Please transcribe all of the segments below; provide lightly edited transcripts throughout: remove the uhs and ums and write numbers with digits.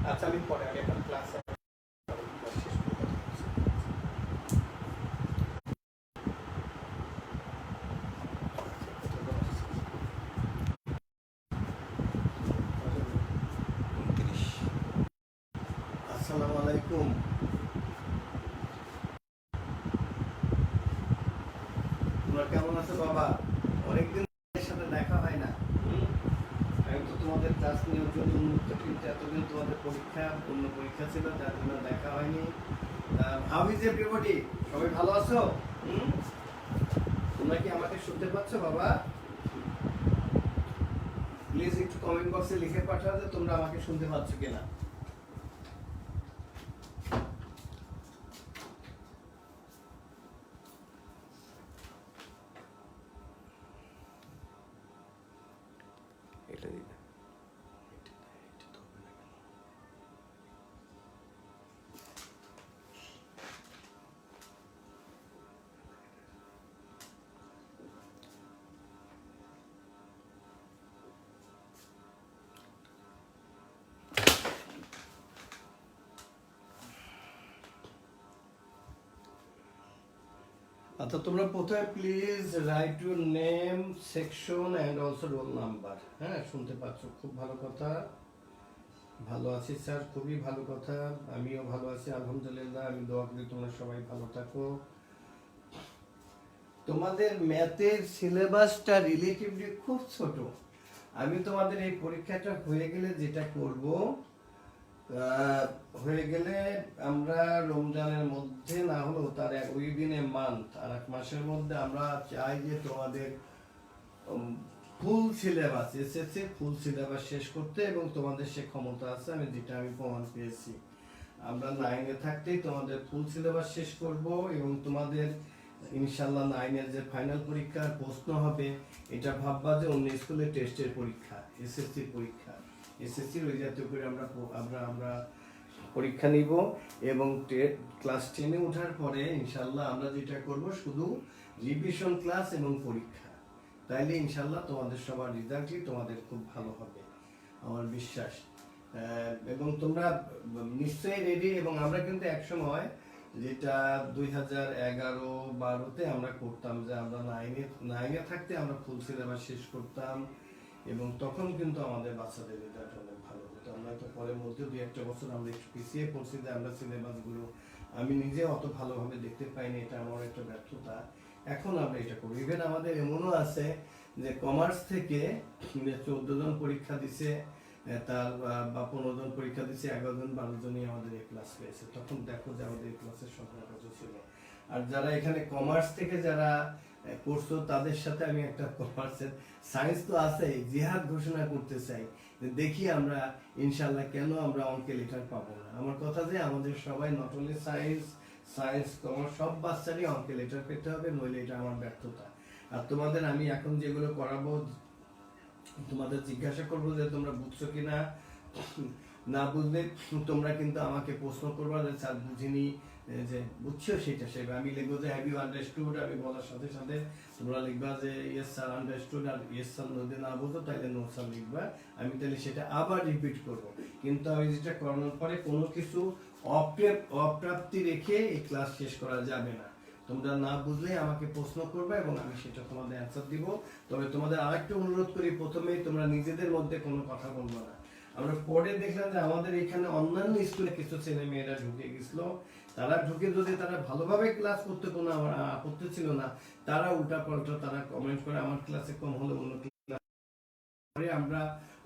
আচ্ছা আমি পরে আগে একটা ক্লাস আসসালামু আলাইকুম। তোমরা কেমন আছো বাবা? অনেকদিন সাথে দেখা হয় না। আমি তো তোমাদের ক্লাস নেওয়ার জন্য উন্মুক্ত, কিন্তু এতদিন তোমাদের পরীক্ষা অন্য পরীক্ষা ছিল, যার জন্য দেখা হয়নি। How is everybody? সবাই ভালো আছো? তোমরা কি আমাকে শুনতে পাচ্ছ বাবা? প্লিজ একটু কমেন্ট বক্সে লিখে পাঠাও যে তোমরা আমাকে শুনতে পাচ্ছ কিনা। এটা দিন। আচ্ছা তোমরা প্রথমে please write your name, section and also roll number. হ্যাঁ, শুনতে পাচ্ছ, খুব ভালো কথা। ভালো আছি স্যার, খুবই ভালো কথা। আমিও ভালো আছি আলহামদুলিল্লাহ। আমি দোয়া করি তোমরা সবাই ভালো থাকো। তোমাদের ম্যাথের সিলেবাসটা রিলেটিভলি খুব ছোট। আমি তোমাদের এই পরীক্ষাটা হয়ে গেলে যেটা করব, হয়ে গেলে আমরা রমজানের মধ্যে না হলেও তার উইদিন এ মান্থ, আর এক মাসের মধ্যে আমরা চাই যে তোমাদের full syllabus, SSC full syllabus শেষ করতে, এবং তোমাদের সে ক্ষমতা আছে, আমি প্রমাণ পেয়েছি। আমরা 9-এ থাকতেই তোমাদের ফুল সিলেবাস শেষ করব, এবং তোমাদের ইনশাআল্লাহ 9-এর যে ফাইনাল পরীক্ষার প্রশ্ন হবে, এটা ভাববা যে অন্য স্কুলে টেস্টের পরীক্ষা, এসএসসির পরীক্ষা। এসএসসির ওই জাতীয় করে আমরা আমরা আমরা পরীক্ষা নিব, এবং ক্লাস 10-এ ওঠার পরে ইনশাআল্লাহ আমরা যেটা করব শুধু রিভিশন ক্লাস এবং পরীক্ষা। তাইলে ইনশাআল্লাহ তোমাদের সবার রেজাল্টই তোমাদের খুব ভালো হবে আমার বিশ্বাস। এবং তোমরা নিশ্চয়ই রেডি। এবং আমরা কিন্তু একসময়, যেটা 2011-12-তে আমরা করতাম, যে আমরা 9-এ থাকতে আমরা ফুল সিলেবাস শেষ করতাম, এবং তখন কিন্তু আমাদের বাচ্চাদের রেজাল্ট অনেক ভালো হতো। আমরা তো পরের মধ্যে 2-1 বছর আমরা একটু পিছিয়ে পড়ছি, যে আমরা সিলেবাসগুলো আমি নিজে অত ভালোভাবে দেখতে পাইনি, এটা আমার একটা ব্যর্থতা। এখন আমরা এটা করি। ইভেন আমাদের এমনও আছে যে কমার্স থেকে 14 জন পরীক্ষা দিছে, তার বা 15 জন পরীক্ষা দিছে, 11 জন 12 জনই আমাদের এই ক্লাস পেয়েছে। তখন দেখো যে আমাদের এই ক্লাসের সংখ্যা কত ছিল। আর যারা এখানে কমার্স থেকে যারা করছো, তাদের সাথে আমি একটা কমার্সের সায়েন্স তো আছে, জিহাদ ঘোষণা করতে চাই। দেখি আমরা ইনশাআল্লাহ কেন আমরা অঙ্কে লেটার পাবো না। আমার কথা যে আমাদের সবাই নট অনলি সায়েন্স কমার্স সব বাচ্চারই অঙ্কে লেটার পেতে হবে, নইলে এটা আমার ব্যর্থতা। আর তোমাদের আমি এখন যেগুলো করাবো, তোমাদের জিজ্ঞাসা করবো যে তোমরা বুঝছো কিনা। না বুঝলে তোমরা কিন্তু আমাকে প্রশ্ন করবা যে স্যার বুঝিনি, যে বুঝছো সেটা সেভাবে আমি লিখবো যে হ্যাভ ইউ আন্ডারস্টুড। আমি বলার সাথে সাথে তোমরা লিখবা যে ইয়েস স্যার আন্ডারস্টুড, আর ইয়েস স্যার যদি না বুঝো তাহলে নো স্যার লিখবা। আমি তাহলে সেটা আবার রিপিট করব। কিন্তু আমি যেটা করানোর পরে কোনো কিছু অপ্রাপ্তি রেখে এই ক্লাস শেষ করা যাবে না। তোমরা না বুঝলে আমাকে প্রশ্ন করবে, এবং আমি সেটা তোমাদের অ্যান্সার দিব। তবে তোমাদের আরেকটা অনুরোধ করি, প্রথমেই তোমরা নিজেদের মধ্যে কোনো কথা বলবো না। আমরা পরে দেখলাম যে আমাদের এখানে অন্যান্য স্কুলে কিছু ছেলে মেয়েরা ঢুকে গেছিল। তারা ঢুকে যদি তারা ভালোভাবে ক্লাস করতে, কোনো আমার আপত্তি ছিল না। তারা উল্টা পাল্টা তারা কমেন্ট করে আমার ক্লাসে কম হলে অন্য ক্লাসে। আমরা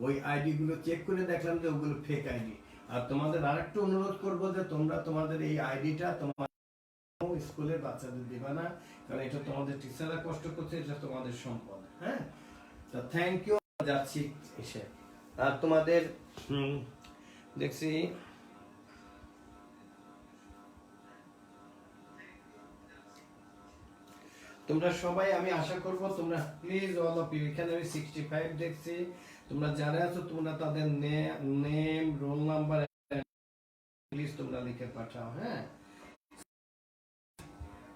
ওই আইডি গুলো চেক করে দেখলাম যে ওগুলো ফেক আইডি। আর তোমাদের আরেকটা অনুরোধ করবো যে তোমরা তোমাদের এই আইডিটা তোমার স্কুলের বাচ্চাদের দিবা না, কারণ এটা তোমাদের টিচাররা কষ্ট করছে, এটা তোমাদের সম্পদ। হ্যাঁ, তো থ্যাংক ইউ। যাচ্ছি এসে। আর তোমাদের দেখছি তোমরা সবাই, আমি আশা করব তোমরা প্লিজ অল অফ ইউ, এখানে আমি 65 দেখছি। তোমরা যারা আছো তোমরা তাদের নেম, রোল নাম্বার প্লিজ তোমরা লিখে পাঠাও। হ্যাঁ,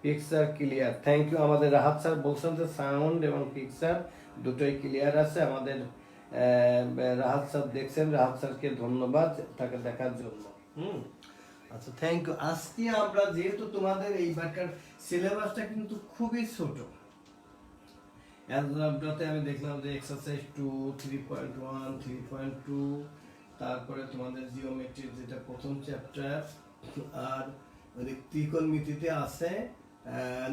পিকচার ক্লিয়ার, থ্যাংক ইউ। আমাদের রাহাত স্যার বলছেন যে সাউন্ড এবং পিকচার দুটোই ক্লিয়ার আছে। আমাদের রাহাত স্যার দেখছেন, রাহাত স্যারকে ধন্যবাদ তাকে দেখার জন্য। আচ্ছা, থ্যাংক ইউ। আজকে আমরা যেহেতু তোমাদের এইবারকার সিলেবাসটা কিন্তু খুবই ছোট, অ্যালজেব্রাতে আমি দেখলাম যে এক্সারসাইজ 2, 3.1, 3.2, তারপরে তোমাদের জিওমেট্রির যেটা প্রথম চ্যাপ্টার, আর ত্রিকোণমিতিতে আছে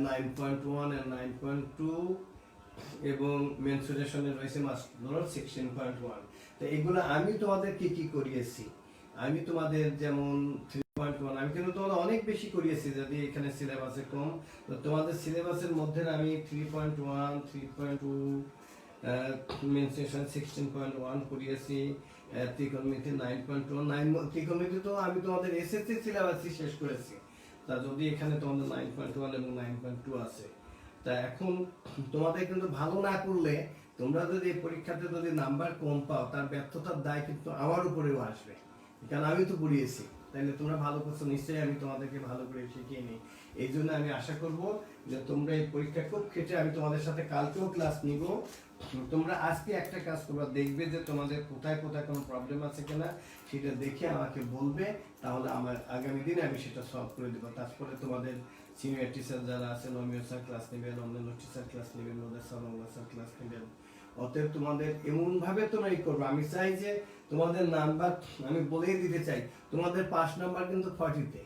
9.1 আর 9.2, এবং মেনসুরেশনে রয়েছে মাস্টার 16.1। তো এগুলো আমি তোমাদের কি কি করিয়েছি, আমি তোমাদের যেমন 3.1 আমি কিন্তু তোমাদের অনেক বেশি করিয়েছি, যদি এখানে সিলেবাসে কম, তো তোমাদের সিলেবাসের মধ্যে আমি 3.1, 3.2, মেনসুরেশন 16.1 করিয়েছি, ত্রিকোণমিতি 9.1, ত্রিকোণমিতি তো আমি তোমাদের এসএসসি সিলেবাসই শেষ করেছি, তা যদি এখানে তোমাদের 9.1 এবং 9.2 আছে। তা এখন তোমাদের কিন্তু ভালো না করলে, তোমরা যদি পরীক্ষাতে যদি নাম্বার কম পাও, তার ব্যর্থতার দায় কিন্তু আমার উপরেও আসবে, কারণ আমি তো পড়িয়েছি। তাইলে তোমরা ভালো করছো, নিশ্চয়ই আমি তোমাদেরকে ভালো করে শিখিয়ে নিই। এই জন্য আমি আশা করব যে তোমরা এই পরীক্ষা খুব খেটে, আমি তোমাদের সাথে কালকেও ক্লাস নিব, তোমরা আজকে একটা কাজ করবা, দেখবে যে তোমাদের কোথায় কোথায় কোনো প্রবলেম আছে কিনা, সেটা দেখে আমাকে বলবে, তাহলে আমার আগামী দিনে আমি সেটা সলভ করে দেবো। তারপরে তোমাদের সিনিয়র টিচার যারা আছেন, অমিয় স্যার ক্লাস নেবেন, অন্যান্য টিচার ক্লাস নেবেন, ওদের স্যার ক্লাস নেবেন। অতএব তোমাদের এমন ভাবে তোমরা এই করবে, আমি চাই যে তোমাদের নাম্বার, আমি বলেই দিতে চাই, তোমাদের পাস নাম্বার কিন্তু 40তে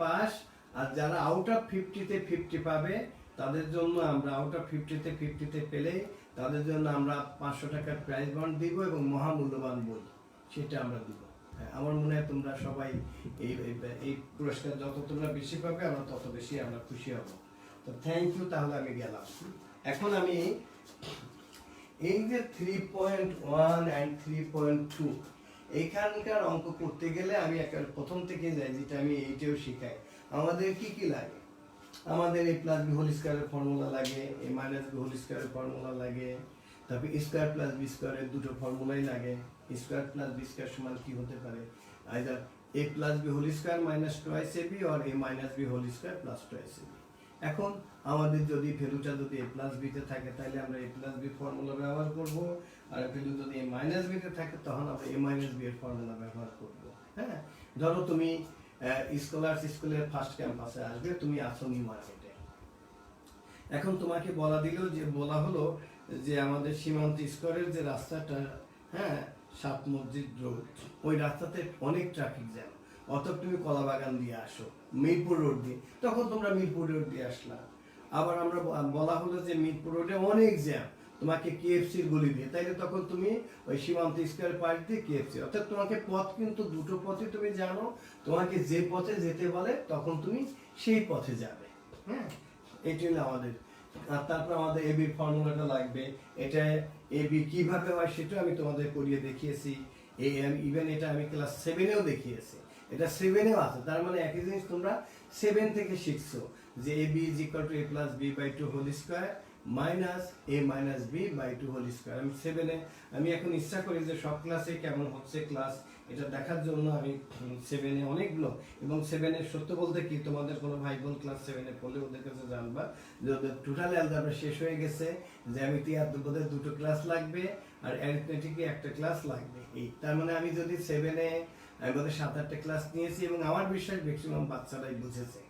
পাস, আর যারা আউট অফ 50তে 50 পাবে, তাদের জন্য আমরা আউট অফ 50তে পেলে তাদের জন্য আমরা 500 টাকার প্রাইজ বন্ড দিব এবং মহামূল্যবান বই সেটা আমরা দিব। আমার মনে হয় তোমরা সবাই এই পুরস্কার যত তোমরা বেশি পাবে, আমরা তত বেশি আমরা খুশি হব। তো থ্যাংক ইউ, তাহলে আমি গেলাম। এখন আমি এই যে 3.1 and 3.2 এইখানকার অঙ্ক করতে গেলে আমি একটা প্রথম থেকে যাই, যেটা আমি এইটাও শিখাই। আমাদের কি কি লাগে, আমাদের a প্লাস বি হোল স্কয়ারের ফর্মুলা লাগে, a মাইনাস বি হোল স্কয়ারের ফর্মুলা লাগে, তারপর স্কয়ার প্লাস বি স্কয়ারের দুটো ফর্মুলাই লাগে। স্কয়ার প্লাস বি স্কয়ার সমান কি হতে পারে, either a plus b whole square minus twice ab or a minus b whole square plus twice ab। এখন আমাদের যদি ভ্যালুটা যদি a প্লাস b তে থাকে, তাহলে আমরা a প্লাস b ফর্মুলা ব্যবহার করব, আর ভ্যালু যদি a মাইনাস b তে থাকে, তখন আমরা a মাইনাস b এর ফর্মুলা ব্যবহার করব। হ্যাঁ, ধরো তুমি স্কলার্স স্কুলের ফার্স্ট ক্যাম্পাসে আসবে, তুমি আছো নিউ মার্কেটে। এখন তোমাকে বলা হলো যে আমাদের সীমান্ত স্কয়ারের যে রাস্তাটা, হ্যাঁ, 7 মসজিদ রোড, ওই রাস্তাতে অনেক ট্রাফিক জ্যাম, অতএব তুমি কলাবাগান দিয়ে আসো, মিরপুর রোড দিয়ে, তখন তোমরা মিরপুর রোড দিয়ে আসলা। আবার আমরা বলা হলো যে মিরপুর রোডে অনেক জ্যাম, তোমাকে কেএফসির গলি দিয়ে, তাইলে তখন তুমি ওই সীমান্ত স্কয়ার পাশ দিয়ে কেএফসি, অর্থাৎ তোমাকে পথ কিন্তু দুটো পথে তুমি জানো, তোমাকে যে পথে যেতে বলে তখন তুমি সেই পথে যাবে। হ্যাঁ, এটি হলো আমাদের। আর তারপর আমাদের এবির ফর্মুলাটা লাগবে, এটা এবি কিভাবে হয় সেটা আমি তোমাদের করিয়ে দেখিয়েছি, ইভেন এটা আমি ক্লাস 7এও দেখিয়েছি, এটা 7এও আছে। তার মানে একই জিনিস তোমরা 7 থেকে শিখছো যে ab is equal to a plus b by 2 whole square minus a minus b by 2 whole square। আমি 7এ, আমি এখন ইচ্ছা করি যে সব ক্লাসে কেমন হচ্ছে ক্লাস, এটা দেখার জন্য আমি 7এ অনেকগুলো, এবং 7এর সত্য বলতে কি, তোমাদের কোনো ভাই বোন ক্লাস 7এ পড়লে ওদের কাছে জানবা যে ওদের টোটাল অ্যালজেব্রা শেষ হয়ে গেছে, জ্যামিতি আর ওদের দুটো ক্লাস লাগবে, আর অ্যারিথমেটিকে একটা ক্লাস লাগবে। এই তার মানে আমি যদি 7এ আমি বোধহয় 7-8টা ক্লাস নিয়েছি, এবং আমার বিশ্বাস ম্যাক্সিমাম বাচ্চারাই বুঝেছে।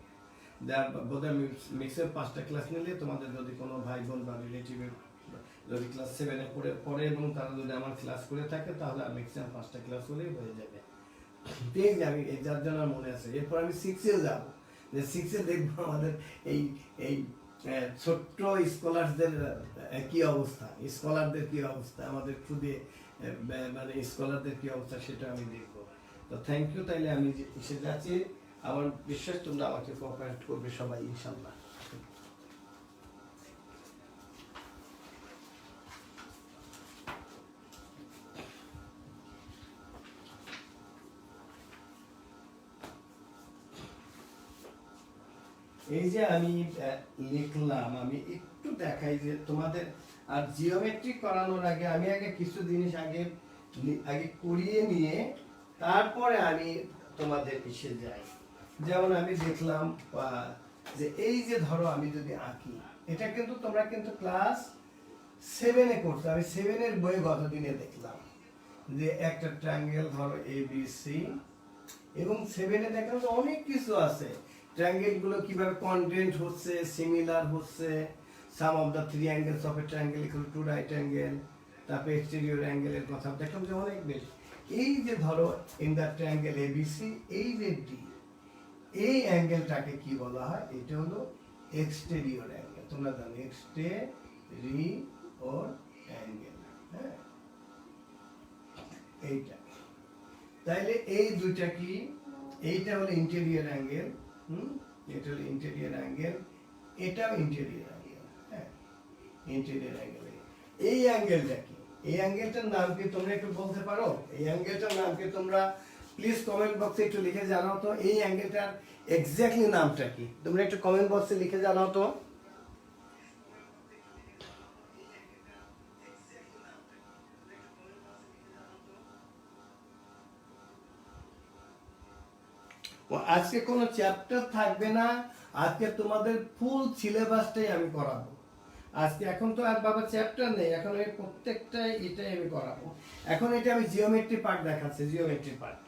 বোধহয় মিক্সের 5টা ক্লাস নিলে তোমাদের যদি কোনো ভাই বোন বা রিলেটিভের যদি ক্লাস 7এ পড়ে এবং তারা যদি আমার ক্লাস করে থাকে, তাহলে ম্যাক্সিমাম 5টা ক্লাস হলেই হয়ে যাবে। ঠিক আছে, আমি যার জন্য মনে আছে। এরপর আমি 6এ যাব, যে 6এ দেখবো আমাদের এই এই ছোট্ট স্কলারদের কি অবস্থা, স্কলারদের কি অবস্থা, আমাদের খুদে মানে স্কলারদের কি অবস্থা, সেটা আমি দেখবো। তো থ্যাংক ইউ, তাইলে আমি এসে যাচ্ছি। আমার বিশ্বাস তোমরা আমাকে কোঅপারেট করবে সবাই, ইনশাআল্লাহ। এই যে আমি লিখলাম, আমি একটু দেখাই যে তোমাদের, আর জিওমেট্রি করানোর আগে আমি আগে কিছু জিনিস আগে করিয়ে নিয়ে তারপরে আমি তোমাদের এসে যাই। যেমন আমি দেখলাম যে এই যে ধরো আমি যদি আঁকি, এটা কিন্তু তোমরা কিন্তু ক্লাস 7-এ করতে, আমি 7-এর বইয়ে গতদিনে দেখলাম যে একটা ট্রায়াঙ্গেল ধরো এবিসি, এবং 7-এ দেখলাম যে অনেক কিছু আছে, ট্রায়াঙ্গেল গুলো কিভাবে কনগ্রেন্ট হচ্ছে, সিমিলার হচ্ছে, sum of the three angles of a triangle equal to right angle, তারপরে এক্সটেরিয়র অ্যাঙ্গেলের কথা দেখলাম যে অনেক বেশি। এই যে ধরো ইন দ্য ট্রায়াঙ্গেল এবিসি, এই যে ডি, এই অ্যাঙ্গেলটাকে কি বলা হয়? এটা হলো এক্সটেরিয়র অ্যাঙ্গেল। তোমরা জানো এক্সটেরিয়র অ্যাঙ্গেল, হ্যাঁ এইটা। তাইলে এই দুইটা কি? এইটা হলো ইন্টেরিয়র অ্যাঙ্গেল, এটা হলো ইন্টেরিয়র অ্যাঙ্গেল, এটাও ইন্টেরিয়র অ্যাঙ্গেল, হ্যাঁ ইন্টেরিয়র অ্যাঙ্গেল। এই অ্যাঙ্গেলটা কি? এই অ্যাঙ্গেলটার নাম কি তোমরা একটু বলতে পারো? এই অ্যাঙ্গেলটার নাম কি তোমরা প্লিজ কমেন্ট বক্সে একটু লিখে জানাও তো, এই অ্যাঙ্গেলটার এক্স্যাক্টলি নামটা কি? তোমরা একটু কমেন্ট বক্সে লিখে জানাও তো। আজকে কোনো চ্যাপ্টার থাকবে না, আজকে তোমাদের ফুল সিলেবাসটাই আমি করাবো আজকে। এখন তো আর বাবা চ্যাপ্টার নেই, এখন এই প্রত্যেকটা এটাই আমি করাবো। এখন এটা আমি জিওমেট্রি পার্ট দেখাচ্ছি, জিওমেট্রি পার্ট।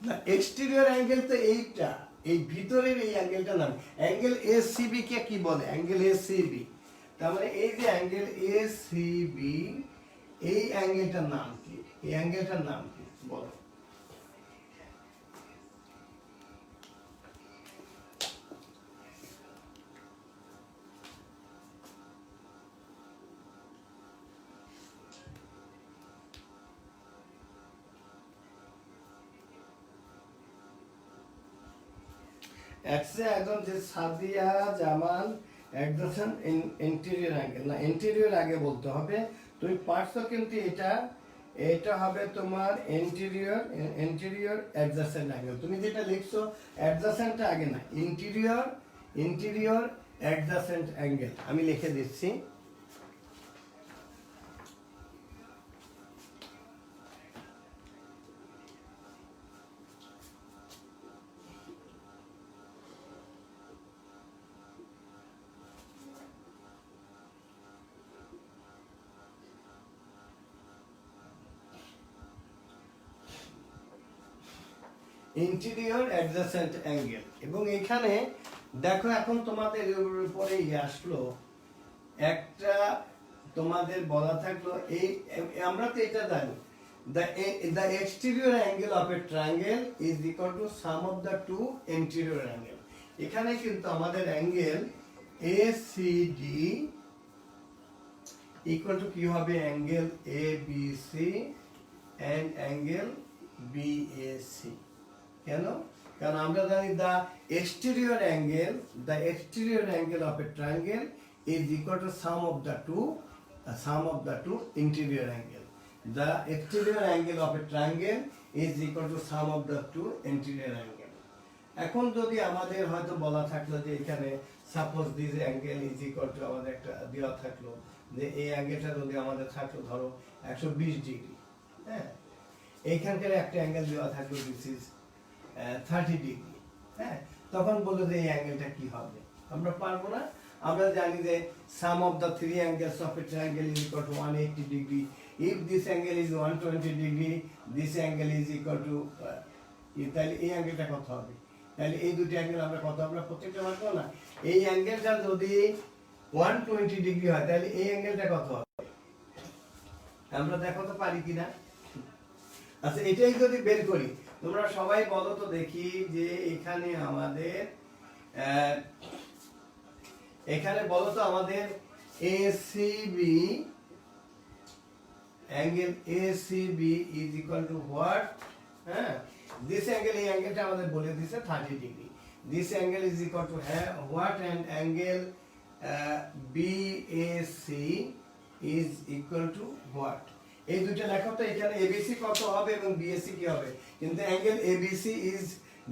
না, এক্সটেরিয়র অ্যাঙ্গেল তো এইটা, এই ভিতরের এই অ্যাঙ্গেলটার নাম অ্যাঙ্গেল এসিবি কে কি বলে? Angle ACB. তার মানে এই যে অ্যাঙ্গেল এসিবি, এই অ্যাঙ্গেলটার নাম কি? এই অ্যাঙ্গেলটার নাম কি বলো? একদম যে সাদিয়া জামান একদম ইন্টেরিয়র অ্যাঙ্গেল, না ইন্টেরিয়র আগে বলতে হবে। তুমি পারছো কিন্তু এটা, এটা হবে তোমার ইন্টেরিয়র, ইন্টেরিয়র অ্যাডজাসেন্ট অ্যাঙ্গেল। তুমি যেটা লিখছো অ্যাডজাসেন্টটা আগে না, ইন্টেরিয়র, ইন্টেরিয়র অ্যাডজাসেন্ট অ্যাঙ্গেল আমি লিখে দিচ্ছি। Interior adjacent angle. এবং এখানে দেখো এখন তোমাদের উপরে আসলো একটা, তোমাদের বলা থাকলো এই, আমরা তো এটা জানি the exterior angle of a triangle is equal to sum of the two interior angle। এখানে কিন্তু আমাদের অ্যাঙ্গেল ACD ইকুয়াল টু কি হবে? Angle ABC and angle BAC। কেন? কারণ আমরা জানি the exterior angle of a triangle is equal to sum of the two interior angle। The exterior angle of a triangle is equal to sum of the two interior angle। এখন যদি আমাদের হয়তো বলা থাকলো যে এখানে suppose this angle is equal two, আমাদের একটা দেওয়া থাকলো যে এই অ্যাঙ্গেলটা যদি আমাদের থাকলো ধরো 120 ডিগ্রি, হ্যাঁ এইখানকার একটা অ্যাঙ্গেল দেওয়া থাকলো দিস ইজ 30 ডিগ্রি, হ্যাঁ তখন বললো যে এই অ্যাঙ্গেলটা কি হবে? আমরা পারবো না। আমরা জানি যে sum of the three angles of a triangle is equal to 180 degree। If this angle is 120 degree, this angle is equal to তাহলে এই অ্যাঙ্গেলটা কত হবে? তাহলে এই দুটো অ্যাঙ্গেল আমরা কত, আমরা প্রত্যেকটা মানবো না। এই অ্যাঙ্গেলটা যদি 120 ডিগ্রি হয় তাহলে এই অ্যাঙ্গেলটা কত হবে? আমরা দেখো তো পারি কিনা। আচ্ছা এটাই যদি বের করি, তোমরা সবাই বলো তো দেখি যে এখানে আমাদের এখানে বলো তো আমাদের ACB angle ACB is equal to what? হ্যাঁ this angle, এই অ্যাঙ্গেলটা আমাদের বলে দিয়েছে 30 degree. This angle is equal to what? And angle BAC is equal to what? এই দুটো লেখো তো, এখানে ABC কত হবে এবং BAC কি হবে? কিন্তু angle ABC is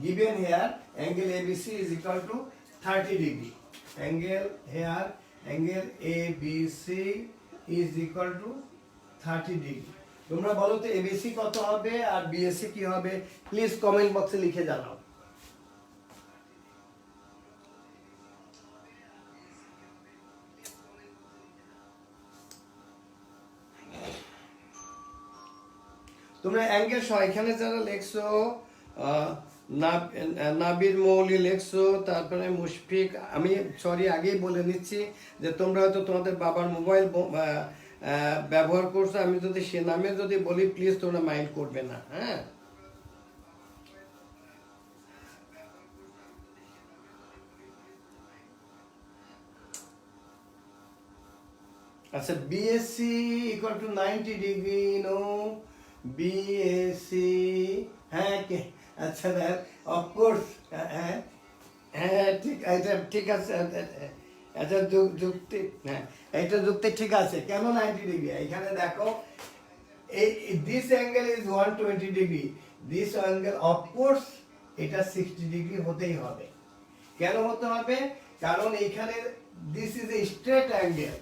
given here, angle ABC is equal to 30 degree। Angle ABC is equal to 30 degree। তোমরা বলো তো এবিসি কত হবে আর বিএসসি কি হবে, প্লিজ কমেন্ট বক্সে লিখে জানাও। তোমরা অ্যাঙ্গেল সহ এখানে যারা লেখছো নাবির মৌলি লেখছো, তারপরে মুশফিক, আমি সরি আগেই বলে নিচ্ছি যে তোমরা হয়তো তোমাদের বাবার মোবাইল ব্যবহার করছো, আমি যদি সে নামে যদি বলি প্লিজ তোমরা মাইন্ড করবে না, হ্যাঁ। আচ্ছা BSC equal to 90 degree, no BSC, হ্যাঁ আচ্ছা অফকোর্স, হ্যাঁ হ্যাঁ ঠিক আছে, ঠিক আছে, আচ্ছা যুক্তি, হ্যাঁ এটা যুক্তি ঠিক আছে। কেন 90 ডিগ্রি? এখানে দেখো this angle is 120 degree, this angle of course এটা 60 ডিগ্রি হতেই হবে। কেন হতে হবে? কারণ এখানে this is a straight angle,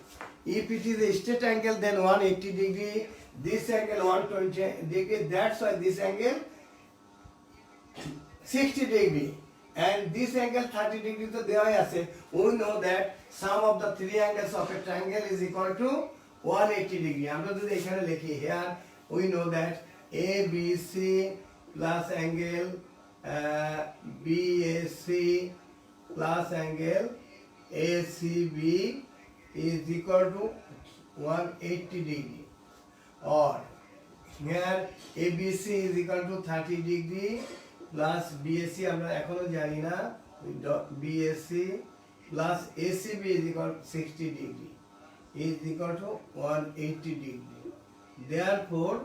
if it is a straight angle then 180 degree, this angle 120 degree, that's why this angle 60 degree and this angle 30 degree তো দেওয়াই আছে। We know that sum of the three angles of a triangle is equal to 180 degree। আমরা যদি এখানে লিখি here we know that ABC plus angle BAC plus angle ACB is equal to 180 degree, or here ABC is equal to 30 degree plus BAC আমরা এখনো জানি না, BAC plus ACB is equal to 60 degree is equal to 180 degree. Therefore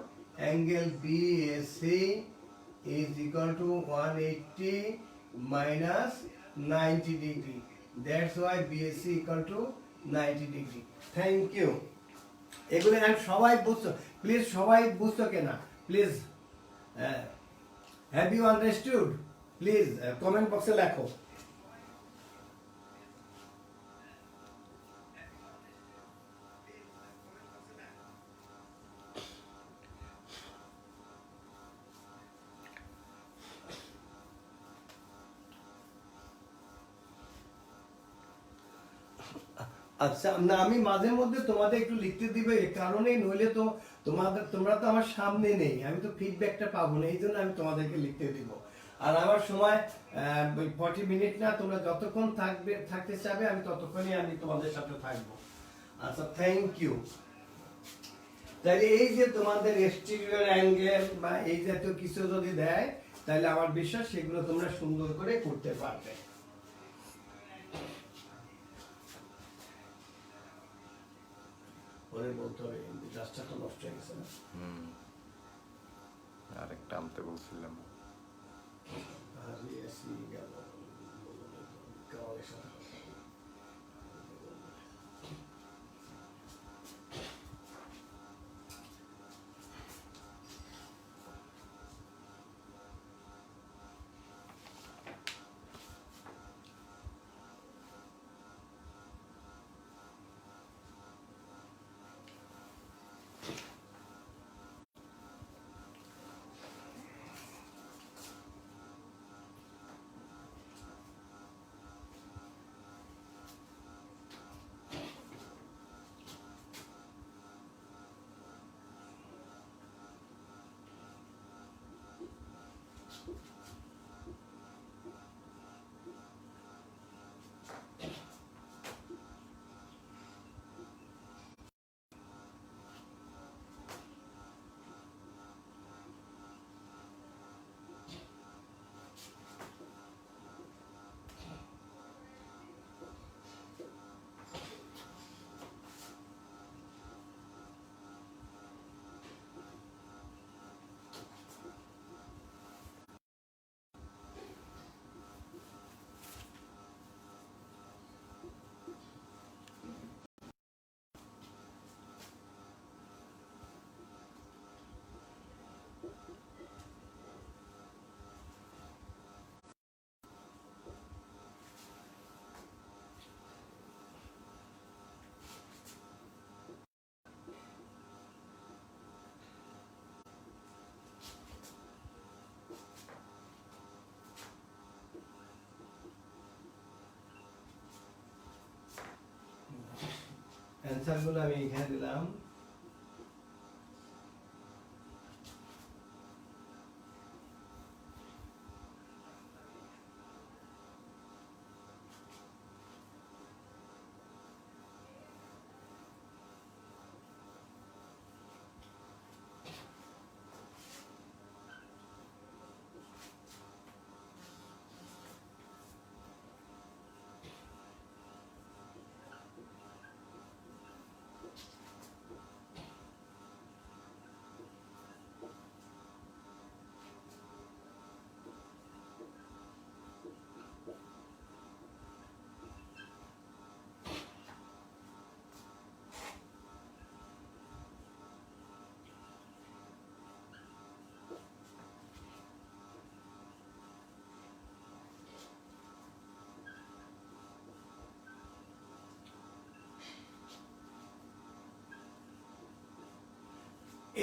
angle BAC is equal to 180 minus 90 degree, that's why BAC equal to 90 degree. Thank you. এগুলো আমি সবাই বুঝছো, please সবাই বুঝছো কিনা please, have you understood, please comment বক্সে লেখো। আচ্ছা না, আমি মাঝে মধ্যে তোমাদের একটু লিখতে দিবে এই কারণেই, নইলে তো তোমরা তো আমার সামনে নেই, আমি তো ফিডব্যাকটা পাবো না, এই জন্য আমি তোমাদেরকে লিখতে দিব। আর আমার সময় 40 মিনিট না, তোমরা যতক্ষণ থাকতে চাবে আমি ততক্ষণই আমি তোমাদের সাথে থাকবো। আচ্ছা থ্যাংক ইউ। তাহলে এই যে তোমাদের এক্সটেরিয়র অ্যাঙ্গেল বা এই জাতীয় কিছু যদি দেয়, তাহলে আমার বিশ্বাস সেগুলো তোমরা সুন্দর করে করতে পারবে। পরে বলতে হবে রাস্তাটা নষ্ট হয়ে গেছে না, আরেকটা আনতে বলছিলাম। আর এসি গেল কাওয়ালের সাথে। অ্যান্সারগুলো আমি এখানে দিলাম।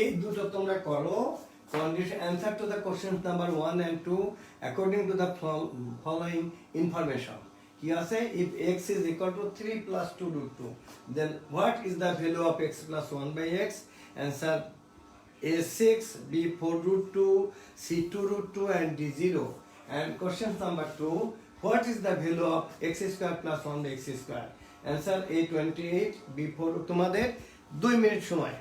এই দুটো তোমরা করো। Condition answer to the questions number 1 and 2 according to the following information. কি আছে? If x is equal to 3 plus 2 root 2, then what is the value of x plus 1 by x? Answer A 6, B 4 root 2, C 2 root 2 and D 0. And question number 2, what is the value of x square plus 1 by x square? Answer A 28, B 4. তোমাদের 2 minute সময়।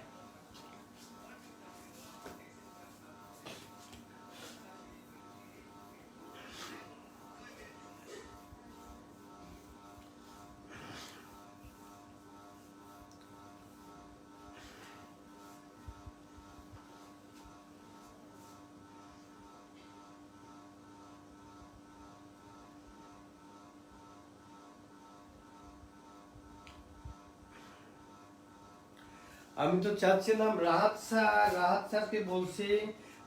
আমি তো চাচ্ছিলাম রাহাত স্যারকে বলছি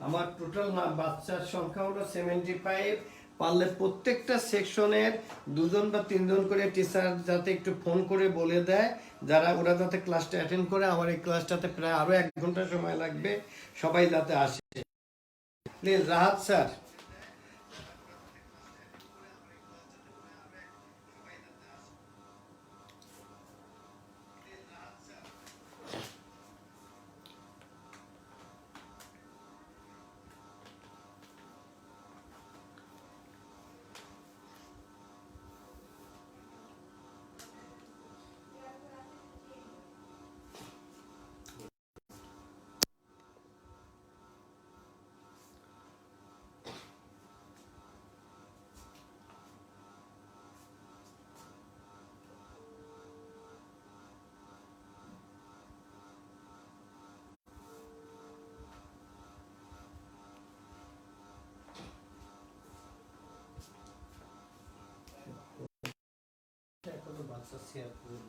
আমার total বাচ্চার সংখ্যা হলো 75, পারলে প্রত্যেকটা সেকশনের 2জন বা 3জন করে টিচার যাতে একটু ফোন করে বলে দেয়, যারা ওরা যাতে ক্লাসটা অ্যাটেন্ড করে। আমার এই ক্লাসটাতে প্রায় আরো 1 ঘন্টা সময় লাগবে, সবাই যাতে আসে। Please Rahat sir.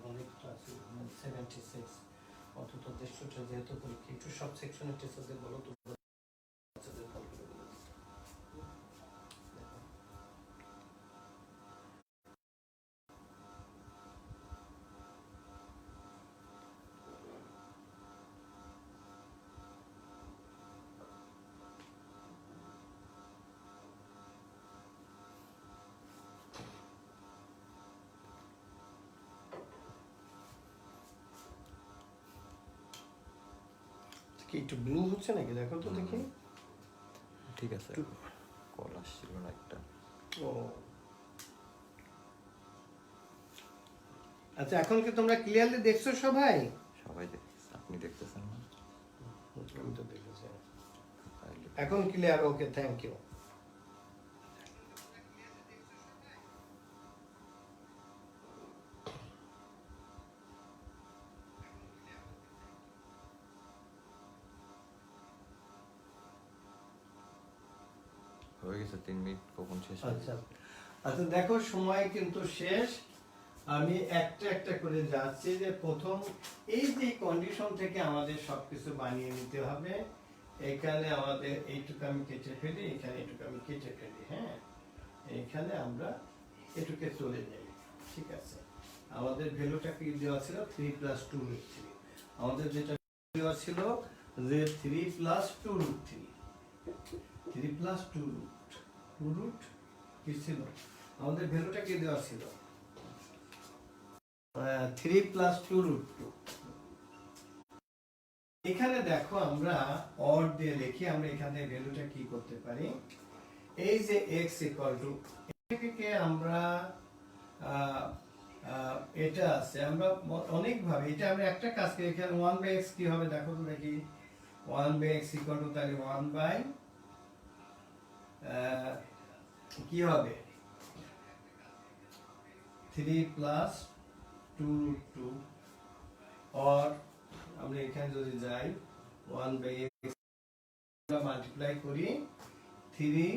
অনেকটা আছে 76 অথচ 150টা যেহেতু পরীক্ষা, একটু সব সেকশনের টিচারদের বলো তো বাচ্চাদের কল করে বলে দিতে। কি একটু ব্লু হচ্ছে নাকি দেখো তো দেখি। ঠিক আছে, কল আসছিল না একটা। ও আচ্ছা, এখন কি তোমরা ক্লিয়ারলি দেখছো সবাই? সবাই দেখতেছে, আপনি দেখতেছেন না? আমি তো দেখেছি। তাইলে এখন ক্লিয়ার, ওকে, থ্যাংক ইউ। হয়ে গেছে 3 মিনিট, কখন শেষ হবে? আচ্ছা আচ্ছা, দেখো সময় কিন্তু শেষ। আমি একটা একটা করে যাচ্ছি। যে প্রথম এই যে কন্ডিশন থেকে আমাদের সবকিছু বানিয়ে নিতে হবে। এখানে আমাদের এইটুকু আমি কেটে ফেলি, এখানে এইটুকু আমি কেটে ফেলি। হ্যাঁ, এইখানে আমরা এটুকে চলে যাই। ঠিক আছে, আমাদের ভ্যালুটা কি দেওয়া ছিল? 3 + 2 √3। আমাদের যেটা দেওয়া ছিল যে 3 + 2 √3, 3 + 2 √2 কি ছিল? আমাদের ভ্যালুটা কি দেওয়া ছিল? 3 প্লাস 2 রুট 2। এখানে দেখো আমরা অর দিয়ে লিখি, আমরা এখানে ভ্যালুটা কি করতে পারি, এই যে x ইকুয়াল টু এটাকে আমরা এটা আছে, আমরা অনেক ভাবে এটা আমরা একটা কাজ করি, এখানে 1/x কি হবে দেখো তো দেখি, 1/x ইকুয়াল টু তাহলে 1 বাই কি হবে 3 প্লাস 2 রুট 2, অর আমরা এখানে যদি যাই 1/x মাল্টিপ্লাই করি 3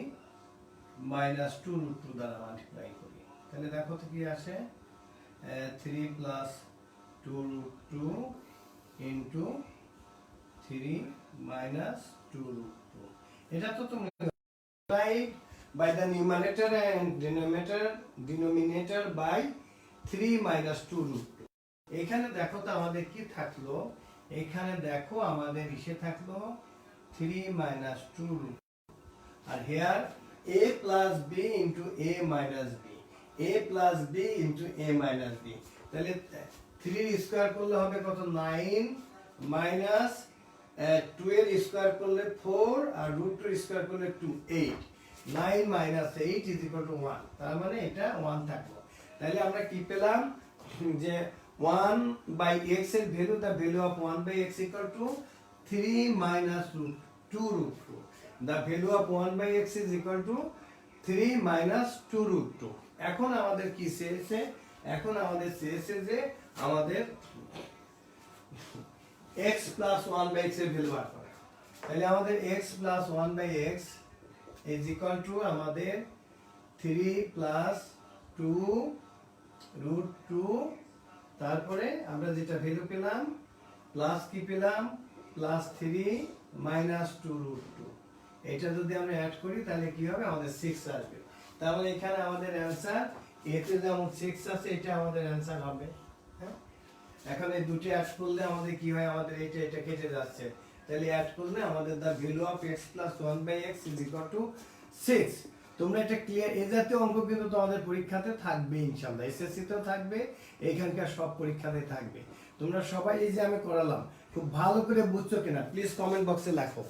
মাইনাস 2 রুট 2 দ্বারা মাল্টিপ্লাই করি, তাহলে দেখো তো কি আসে 3 plus 2 root 2 into 3 minus 2 root 2। এটা তো তুমি divide by the numerator and denominator by 3 minus 2 root 2। এখানে দেখো তো আমাদের কি থাকলো, এখানে দেখো আমাদের ইসে থাকলো 3 minus 2 root 2, R here a plus b into a minus b, a plus b into a minus b, তাহলে 3 স্কয়ার করলে হবে কত 9 মাইনাস 2 এর স্কয়ার করলে 4 আর রুট 2 স্কয়ার করলে 2 8, 9 minus 8 is equal to 1, তার মানে এটা 1 থাকলো। তাহলে আমরা কি পেলাম যে 1 by x এর value, the value of 1 by x equal to 3 minus 2 root 2, the value of 1 by x is equal to 3 minus 2 root 2। এখন আমাদের কি চেয়েছে, এখন আমাদের চেয়েছে যে আমাদের x plus 1 by x এর ভ্যালু বার করা, তাহলে আমাদের x plus 1 by x is equal to আমাদের 3 plus 2 root 2, তারপরে আমরা যেটা ভ্যালু পেলাম প্লাস কি পেলাম প্লাস 3 মাইনাস 2 root 2, এটা যদি আমরা অ্যাড করি তাহলে কি হবে আমাদের 6 আসবে। তাহলে এখানে আমাদের অ্যানসার এতে যেমন 6 আছে এটা আমাদের অ্যানসার হবে। হ্যাঁ, এখন এই দুটো অ্যাড করলে আমাদের কি হয়, আমাদের এটা কেটে যাচ্ছে, তাহলে অ্যাড করলে আমাদের the value of x plus 1 by x is equal to 6। তোমরা এটা ক্লিয়ার, এই জাতীয় অঙ্ক কিন্তু তোমাদের পরীক্ষাতে থাকবে ইনশাআল্লাহ, এসএসসি তেও থাকবে, এখানকার সব পরীক্ষাতে থাকবে। তোমরা সবাই এই যে আমি করালাম খুব ভালো করে বুঝছো কিনা প্লিজ কমেন্ট বক্সে লেখো।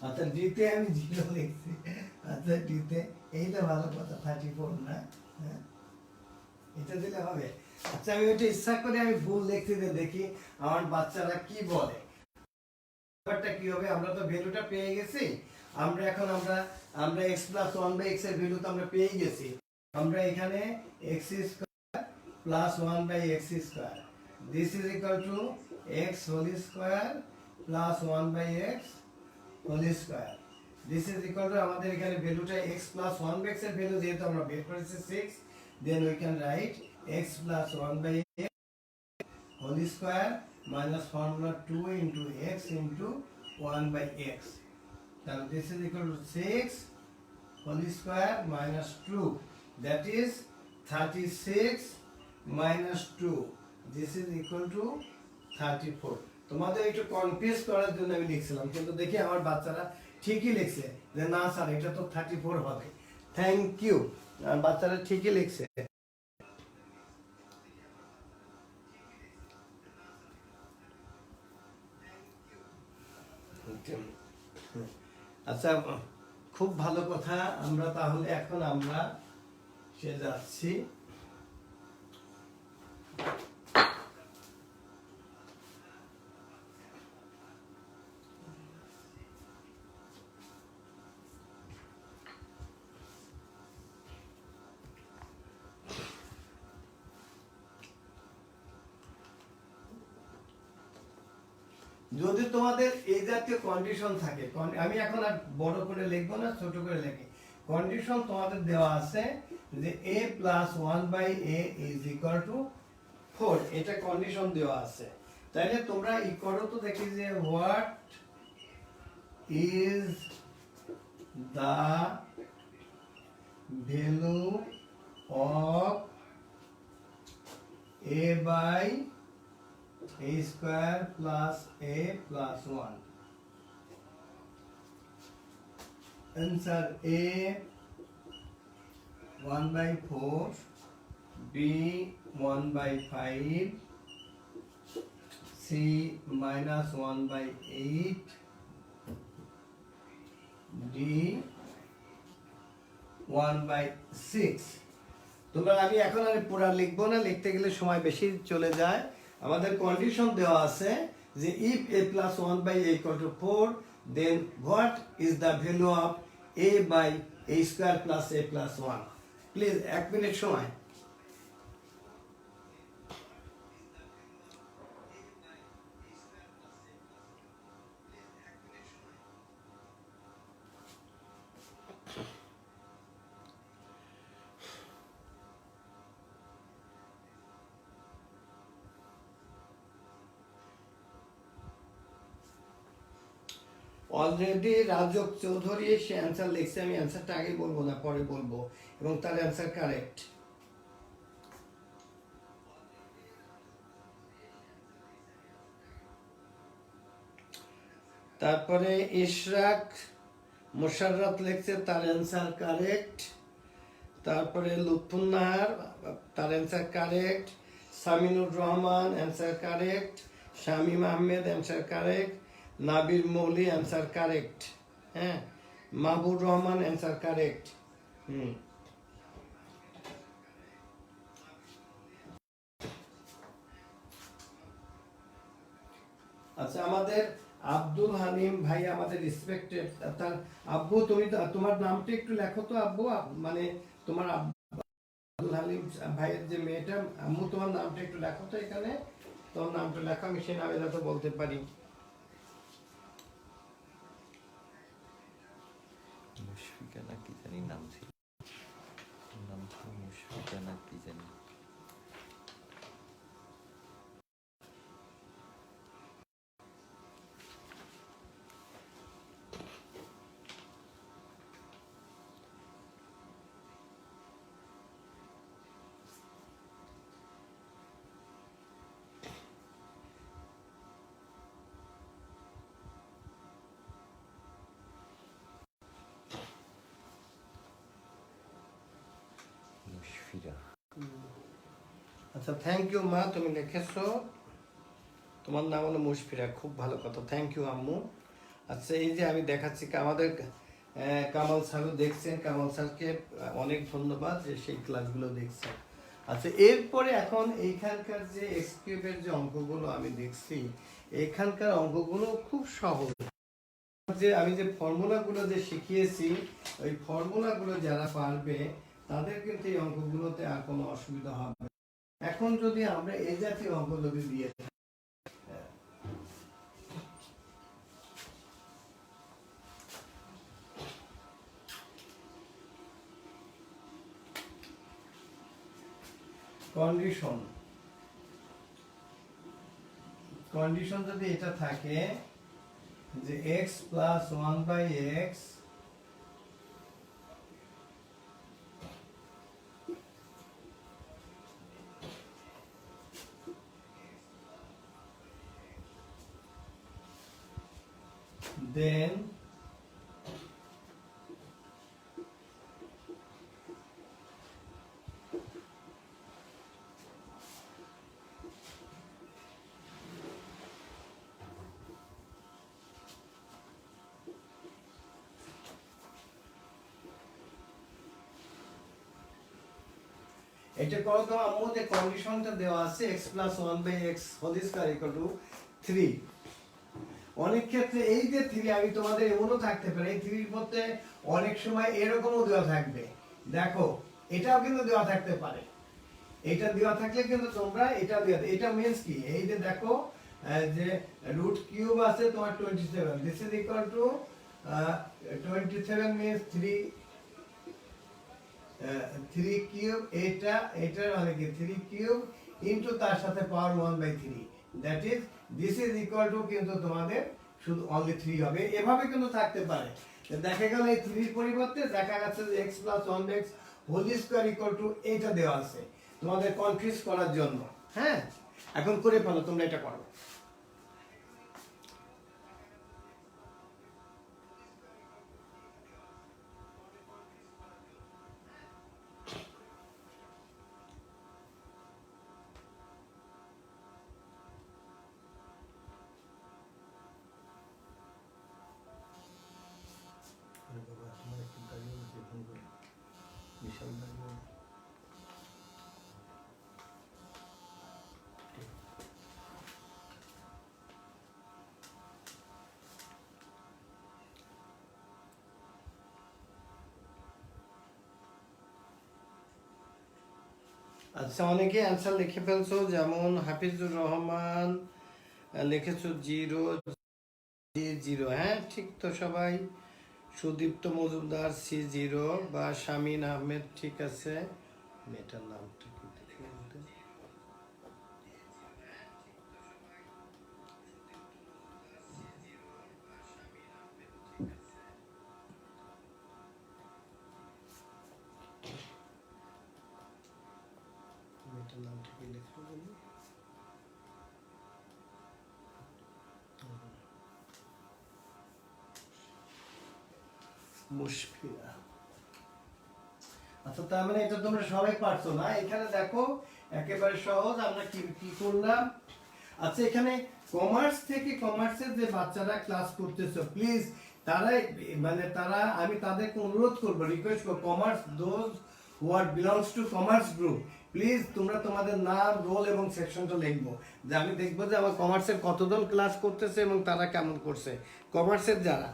আচ্ছা ডিতে আমি 0 লিখছি, আচ্ছা ডিতে এইটা ভালো কথা 34 না, হ্যাঁ এটা দিলে হবে। আচ্ছা আমি এটা ইচ্ছা করে আমি ভুল লিখতে দেখি আমার বাচ্চারা কি বলে, ব্যাপারটা কি হবে, আমরা তো ভ্যালুটা পেয়ে গেছি, আমরা এখন আমরা x plus 1 by x এর ভ্যালু তো আমরা পেয়ে গেছি, আমরা এখানে x square plus 1 by x square, this is equal to x whole square plus 1 by x whole square, this is equal to আমাদের এখানে ভ্যালুটা x plus 1 by x এর ভ্যালু যেহেতু আমরা বের করেছি 6, then we can write x plus 1 by x whole square minus formula 2 into x into 1 by x, now this is equal to 6 whole square minus 2, that is 36 minus 2, this is equal to 34। তোমাদের একটু confuse করার জন্য আমি লিখছিলাম, কিন্তু দেখি আমার বাচ্চারা ঠিকই লিখছে যে না স্যার এটা তো 34 হবে। থ্যাংক ইউ, আর বাচ্চারা ঠিকই লিখছে। আচ্ছা খুব ভালো কথা, আমরা তাহলে এখন আমরা সে যাচ্ছি যদি তোমাদের এই জাতীয় কন্ডিশন থাকে, আমি এখন আর বড় করে লিখবো না, ছোট করে লিখি, কন্ডিশন তোমাদের দেওয়া আছে যে a plus 1 by a is equal to 4, এটা কন্ডিশন দেওয়া আছে, তাইলে তোমরা ই করো তো দেখি যে what is the value of a by a square plus a plus 1. Answer A 1 by 4, B 1 by 5, C minus 1 by 8, D 1 by 6. তোমরা আমি এখন আর পুরো লিখবো না, লিখতে গেলে সময় বেশি চলে যায়। আমাদের কন্ডিশন দেওয়া আছে যে if a plus 1 by a equal to 4, then what is the value of a by a square plus a plus 1? Please 1 minute সময়। অলরেডি রাজক চৌধুরী সে অ্যান্সার লিখছে, আমি অ্যান্সারটা আগে বলবো না, পরে বলবো, এবং তার অ্যান্সার কারেক্ট। তারপরে ইশরাক মোশাররত লিখছে, তার অ্যান্সার কারেক্ট। তারপরে লুৎফুন্নাহার, তার answer correct. Saminur Rahman answer correct. Shamim Ahmed answer correct. নাবির মৌলি অ্যান্সার কারেক্ট। হ্যাঁ, মাহবুর রহমান অ্যান্সার কারেক্ট। আচ্ছা, আমাদের আব্দুল হালিম ভাই আমাদের রেসপেক্টেড, তার আব্বু তুমি তোমার নামটা একটু লেখো তো আব্বু, মানে তোমার আব্দুল হালিম ভাইয়ের যে মেয়েটা, আম্মু তোমার নামটা একটু লেখো তো এখানে, তোমার নামটা লেখো, আমি সেই নামে যাতে বলতে পারি। মুশফিকা না কি জানি নাম ছিল, নাম ছিল মুশফিকা না কি জানি। মুশফিকা। আচ্ছা, থ্যাংক ইউ মা, তুমি লিখেছো, তোমার নাম হলো মুশফিরা, খুব ভালো কথা, থ্যাংক ইউ আম্মু। আচ্ছা, এই যে আমি দেখাচ্ছি আমাদের কামাল স্যারও দেখছেন, কামাল স্যারকে অনেক ধন্যবাদ যে সেই ক্লাসগুলো দেখছেন। আচ্ছা, এরপরে এখন এইখানকার যে এক্স কিউবের যে অঙ্কগুলো আমি দেখছি, এখানকার অঙ্কগুলো খুব সহজ। যে আমি যে ফর্মুলাগুলো যে শিখিয়েছি, ওই ফর্মুলাগুলো যারা পারবে তাদের কিন্তু এই অঙ্কগুলোতে আর কোনো অসুবিধা হবে না। এখন যদি আমরা এই জাতীয় অঙ্ক যদি দিয়ে কন্ডিশন যদি এটা থাকে যে x plus 1 by x then এটা করো তো আম্মু, যে কন্ডিশনটা দেওয়া আছে x plus 1 by x whole square equal to 3। অনেক ক্ষেত্রে এই যে 3, আমি তোমাদের এমনও থাকতে পারে এই 3 এর মধ্যে অনেক সময় এরকমও দেওয়া থাকবে, দেখো এটাও কিন্তু দেওয়া থাকতে পারে। এটা দেওয়া থাকলে কিন্তু তোমরা এটা দেওয়া, এটা মিন্স কি, এই যে দেখো যে রুট কিউব আছে তোমার 27, this is equal two 27 means 3 cube, এটার মানে কি 3 কিউব ইনটু তার সাথে পাওয়ার 1/3, that is this is equal two কিন্তু তোমাদের শুধু অনলি 3 হবে। এভাবে কিন্তু থাকতে পারে। দেখা গেল এই 3 এর পরিবর্তে দেখা যাচ্ছে যে x plus 1x whole square equal to এটা দেওয়া আছে তোমাদের কনফিউজ করার জন্য। হ্যাঁ, এখন করে ফেলো, তোমরা এটা করো। বিশাল দাঁড়িয়ে। আচ্ছা, অনেকে অ্যান্সার লিখে ফেলছো, যেমন হাফিজুর রহমান লিখেছো 0 হ্যাঁ ঠিক তো সবাই। সুদীপ্ত মজুমদার C0 বা শামিন আহমেদ, ঠিক আছে। মেয়েটার নামটা কি দেখি বলতে? মেয়েটার নামটা কি লিখবো বলি? মুশফিয়া। আচ্ছা, তার মানে এটা তোমরা সবাই পারছো না? এখানে দেখো একেবারে সহজ, আমরা কি কি করলাম। আচ্ছা, এখানে কমার্স থেকে কমার্সের যে বাচ্চারা ক্লাস করতেছো, প্লিজ তারা আমি তাদেরকে অনুরোধ করবো, রিকোয়েস্ট করবো, commerce those what belongs to commerce group, please তোমরা তোমাদের নাম, রোল এবং সেকশনটা লিখবো, যে আমি দেখবো যে আমার কমার্সের কতজন ক্লাস করতেছে এবং তারা কেমন করছে, কমার্সের যারা।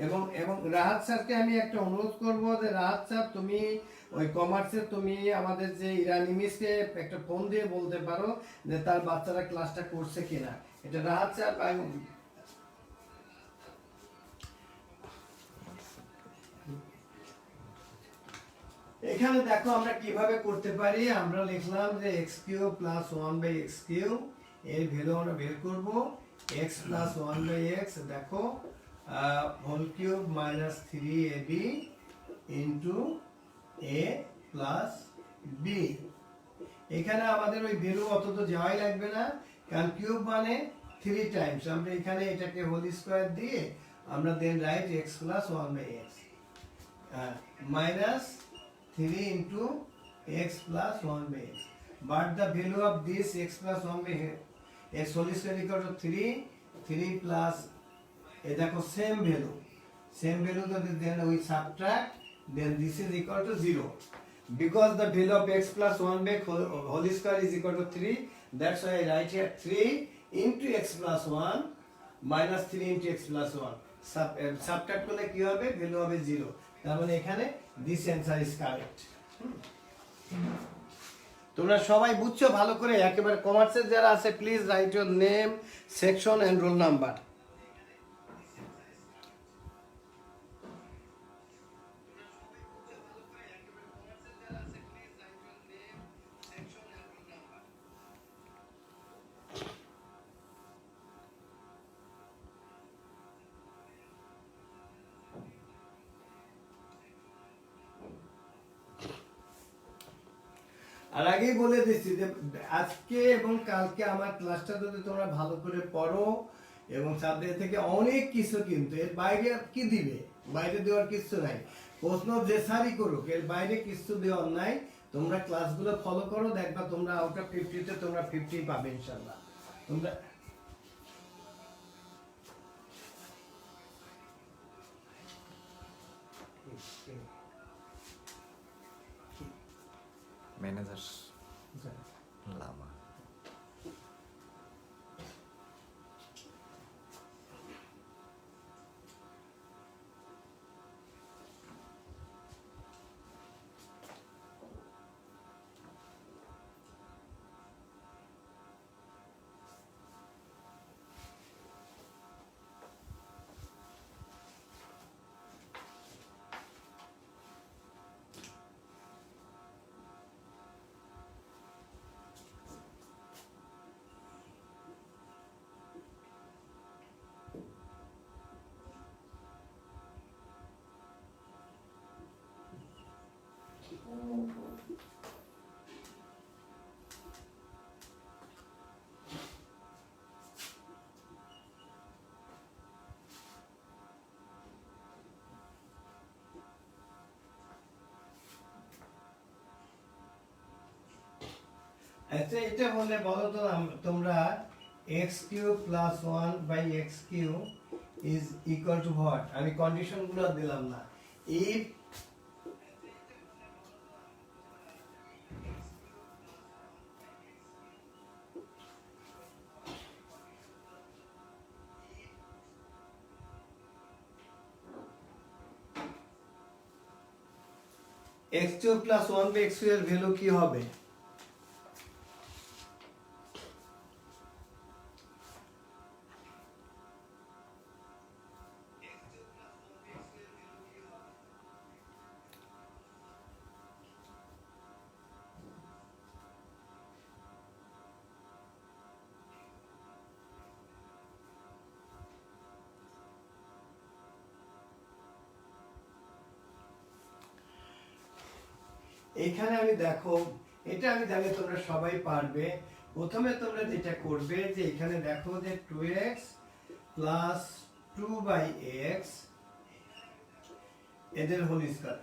এবং এবং রাহাত স্যারকে আমি একটা অনুরোধ করব যে রাহাত স্যার, তুমি ওই কমার্সে তুমি আমাদের যে ইরানি মিসকে একটা ফোন দিয়ে বলতে পারো যে তার বাচ্চারা ক্লাসটা করছে কিনা। এটা রাহাত স্যার। এখানে দেখো আমরা কিভাবে করতে পারি। আমরা লিখলাম যে x cube plus 1/x cube এর ভ্যালু আমরা বের করব। x প্লাস 1/x দেখো whole cube minus 3ab into a plus b। এখানে আমাদের ওই ভ্যালু অত তো যাওয়াই লাগবে না, কারণ কিউব মানে 3 টাইমস। আমরা এখানে এটাকে হোল স্কয়ার দিয়ে আমরা then write x plus 1/x minus 3 into x plus 1/x, but the value of this x plus 1/x whole square equal to 3 plus a দেখো same value then we subtract, then this is equal to 0 because the value of x plus 1/x whole square is equal to 3. That's why I write here 3 into x plus 1 minus 3 into x plus 1 subtract করলে কি হবে, value হবে 0। তার মানে এখানে this answer is correct. তোমরা সবাই বুঝছো ভালো করে? একেবারে কমার্সের যারা আছে please write your name, section and roll number. আর আগেই বলে দিচ্ছি যে আজকে এবং কালকে আমার ক্লাসটা যদি তোমরা ভালো করে পড়ো এবং সাবজেক্ট থেকে অনেক কিছু, কিন্তু এর বাইরে কি দিবে, বাইরে দেওয়ার কিছু নাই। প্রশ্ন যে সারি করুক, এর বাইরে কিছু দেওয়ার নাই। তোমরা ক্লাসগুলো ফলো করো, দেখবা তোমরা আউট অফ 50 তে তোমরা 50 পাবে ইনশাআল্লাহ। তোমরা ম্যানেজার লামা। আচ্ছা এটা বললে বলো তো তোমরা x³ + 1/x³ is equal two what? আমি কন্ডিশন গুলো দিলাম না। ইফ x³ + 1/x³ এর ভ্যালু কি হবে? এখানে আমি দেখো, এটা আমি জানি তোমরা সবাই পারবে। প্রথমে তোমরা যেটা করবে যে এখানে দেখো যে 2x + 2/x এদের হোল স্কয়ার।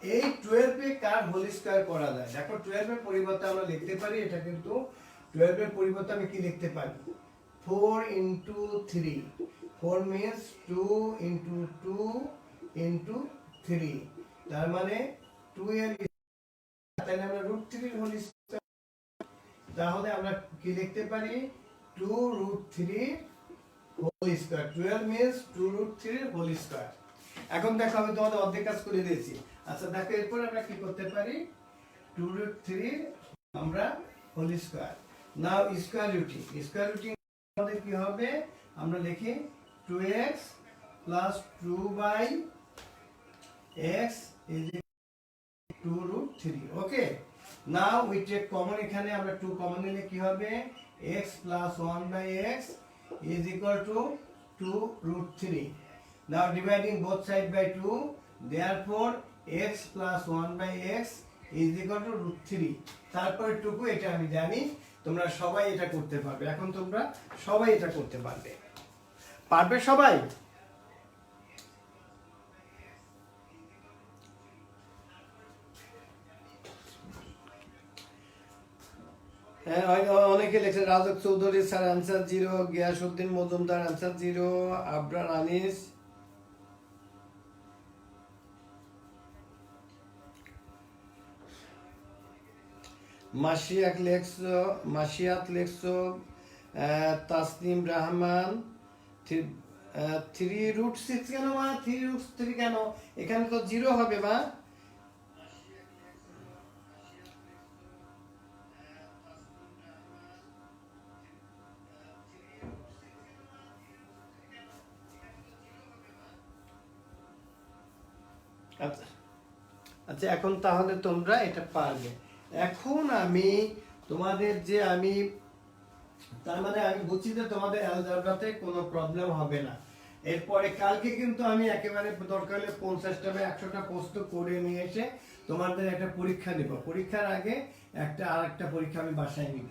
এই 12 এ কার হোল স্কয়ার করা যায়? দেখো 12 এর পরিবর্তে আমরা লিখতে পারি, এটা কিন্তু 12 এর পরিবর্তে আমি কি লিখতে পারি? 4 × 3। 4 means 2 × 2 × 3, তার মানে 2 এর তাহলে আমরা √3 এর হোল স্কয়ার, তাহলে আমরা কি লিখতে পারি? 2√3 whole square. 12 means 2√3 whole square. এখন দেখো আমি তোমাদের অর্ধেক কাজ করে দিয়েছি। আচ্ছা দেখো এরপর আমরা কি করতে পারি? 2√3 আমরা হোল স্কয়ার। নাও স্কয়ার রুটিং। স্কয়ার রুটিং আমাদের কি হবে? আমরা লিখি 2x + 2/x is 2√3। Okay, now we take common. এখানে আমরা 2 কমন নিলে কি হবে? x + 1/x is equal to 2√3. Now dividing both sides by 2, therefore x + 1/x is equal to √3। তারপর টুকু এটা আমি জানি, তোমরা সবাই এটা করতে পারবে। এখন তোমরা সবাই এটা করতে পারবে। পারবে সবাই? হ্যাঁ, অনেকে লিখছে Rajak Chowdhury sir answer 0, Giasuddin Majumdar answer 0, Abrar Anis, Masiat লেখছো, তাসনিম রহমান। 3√6 কেন মা? 3√3 কেন? এখানে তো 0 হবে মা। আচ্ছা এখন তাহলে তোমরা এটা পারবে। এখন আমি তোমাদের যে আমি তার মানে আমি বুঝছি যে তোমাদের অ্যালজেব্রাতে কোনো প্রবলেম হবে না। এরপরে কালকে কিন্তু আমি একেবারে দরকার হলে 50টা বা 100টা প্রশ্ন করে নিয়ে এসে তোমাদের একটা পরীক্ষা নিব। পরীক্ষার আগে আরেকটা পরীক্ষা আমি বাসায় নিব।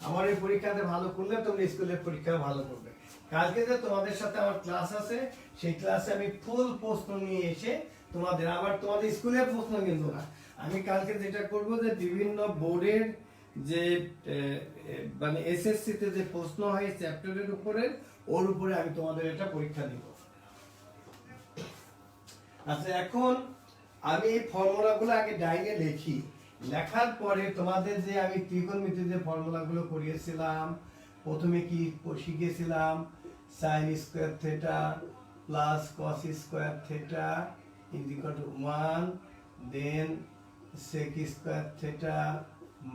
আমার এই পরীক্ষাতে ভালো করলে তোমরা স্কুলের পরীক্ষাও ভালো করবে। কালকে যে তোমাদের সাথে আমার ক্লাস আছে, সেই ক্লাসে আমি ফুল প্রশ্ন নিয়ে এসে তোমাদের স্কুলের প্রশ্ন কিন্তু না, আমি কালকে যেটা করব যে বিভিন্ন বোর্ডের যে মানে এসএসসি তে যে প্রশ্ন হয় চ্যাপ্টারের উপরে, ওর উপরে আমি তোমাদের এটা পরীক্ষা দিব। আচ্ছা এখন আমি এই ফর্মুলাগুলো আগে ডাইনে লিখি। লেখার পরে তোমাদের যে আমি ত্রিকোণমিতির যে ফর্মুলাগুলো করিয়েছিলাম, প্রথমে কি শিখেছিলাম? sin square theta plus cos square theta is equal to 1, then sec square theta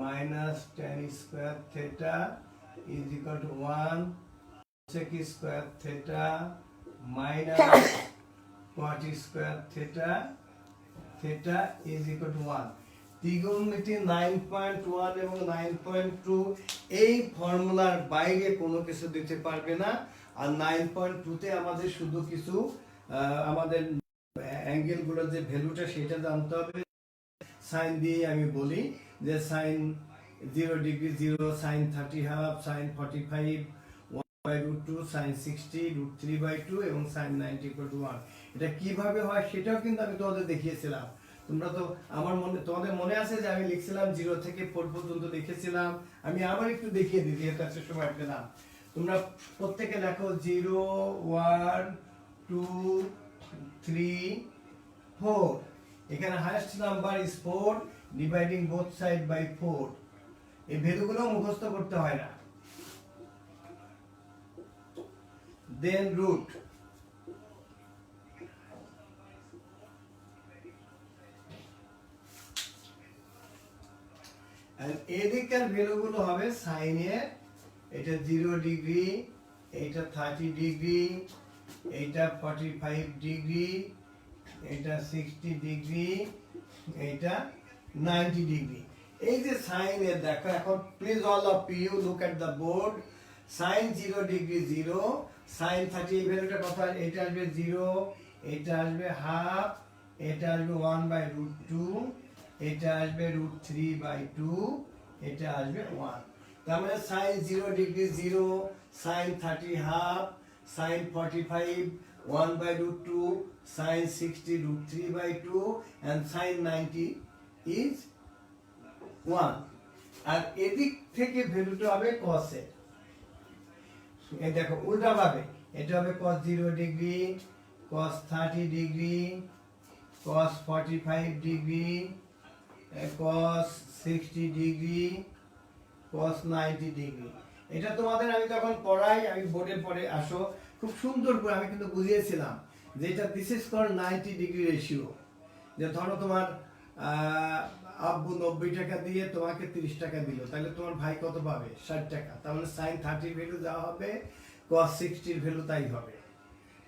minus tan square theta is equal to 1, sec square theta minus cot square theta theta is equal to 1। ত্রিকোণমিতি 9.1 এবং 9.2 এই ফর্মুলার বাইরে কোনো কিছু দিতে পারবে না। আর 9.2 তে আমাদের শুধু কিছু আমাদের অ্যাঙ্গেলগুলোর যে ভ্যালুটা সেটা জানতে হবে। সাইন দিয়ে আমি বলি যে sine 0 degree 0, sine 30 half, sine 45 1/√2, sine 60 √3/2 এবং সাইন 90 = 1। এটা কিভাবে হয় সেটাও কিন্তু আমি তোমাদের দেখিয়েছিলাম। তোমরা তো আমার মনে, তোমাদের মনে আছে যে আমি লিখছিলাম 0 থেকে 4 পর্যন্ত লিখেছিলাম। আমি আবার একটু দেখিয়ে দিই, যেহেতু একটা সময় পেলাম। তোমরা প্রত্যেকে দেখো 0 1 2 3 4। এখানে highest number is 4, dividing both side by 4। এই ভ্যালুগুলো মুখস্থ করতে হয় না। দেন রুট, আর এদিকের ভ্যালুগুলো হবে সাইনের। এটা 0 ডিগ্রি, এটা 30 ডিগ্রি, এটা 45 ডিগ্রি, এটা 60 ডিগ্রি, এটা 90 ডিগ্রি। এই যে সাইনের দেখো, এখন please all of you look at the board. Sine 0 degree 0, sine 30 এই ভ্যালুটা কত? এটা আসবে 0, এটা আসবে হাফ, এটা আসবে 1/√2, এটা আসবে √3/2, এটা আসবে 1। তার মানে sine 0 degree 0, sine 30 half, sine 45 1/√2, sine 60 √3/2, and sine 90 is 1। আর এদিক থেকে ভ্যালুটা হবে cos এর। এই দেখো উল্টা ভাবে, এটা হবে cos 0 degree, cos 30 degree, cos 45 degree, cos 60 degree, cos 90 degree. এটা তোমাদের আমি যখন পড়াই, আমি বোর্ডে পড়ে আসো, খুব সুন্দর করে আমি কিন্তু বুঝিয়েছিলাম যে এটা this is called 90 degree ratio. যে ধরো তোমার আব্বু 90 টাকা দিয়ে তোমাকে 30 টাকা দিল, তাহলে তোমার ভাই কত পাবে? 60 টাকা। তার মানে সাইন 30 ভ্যালু যা হবে, cos 60 এর ভ্যালু তাই হবে।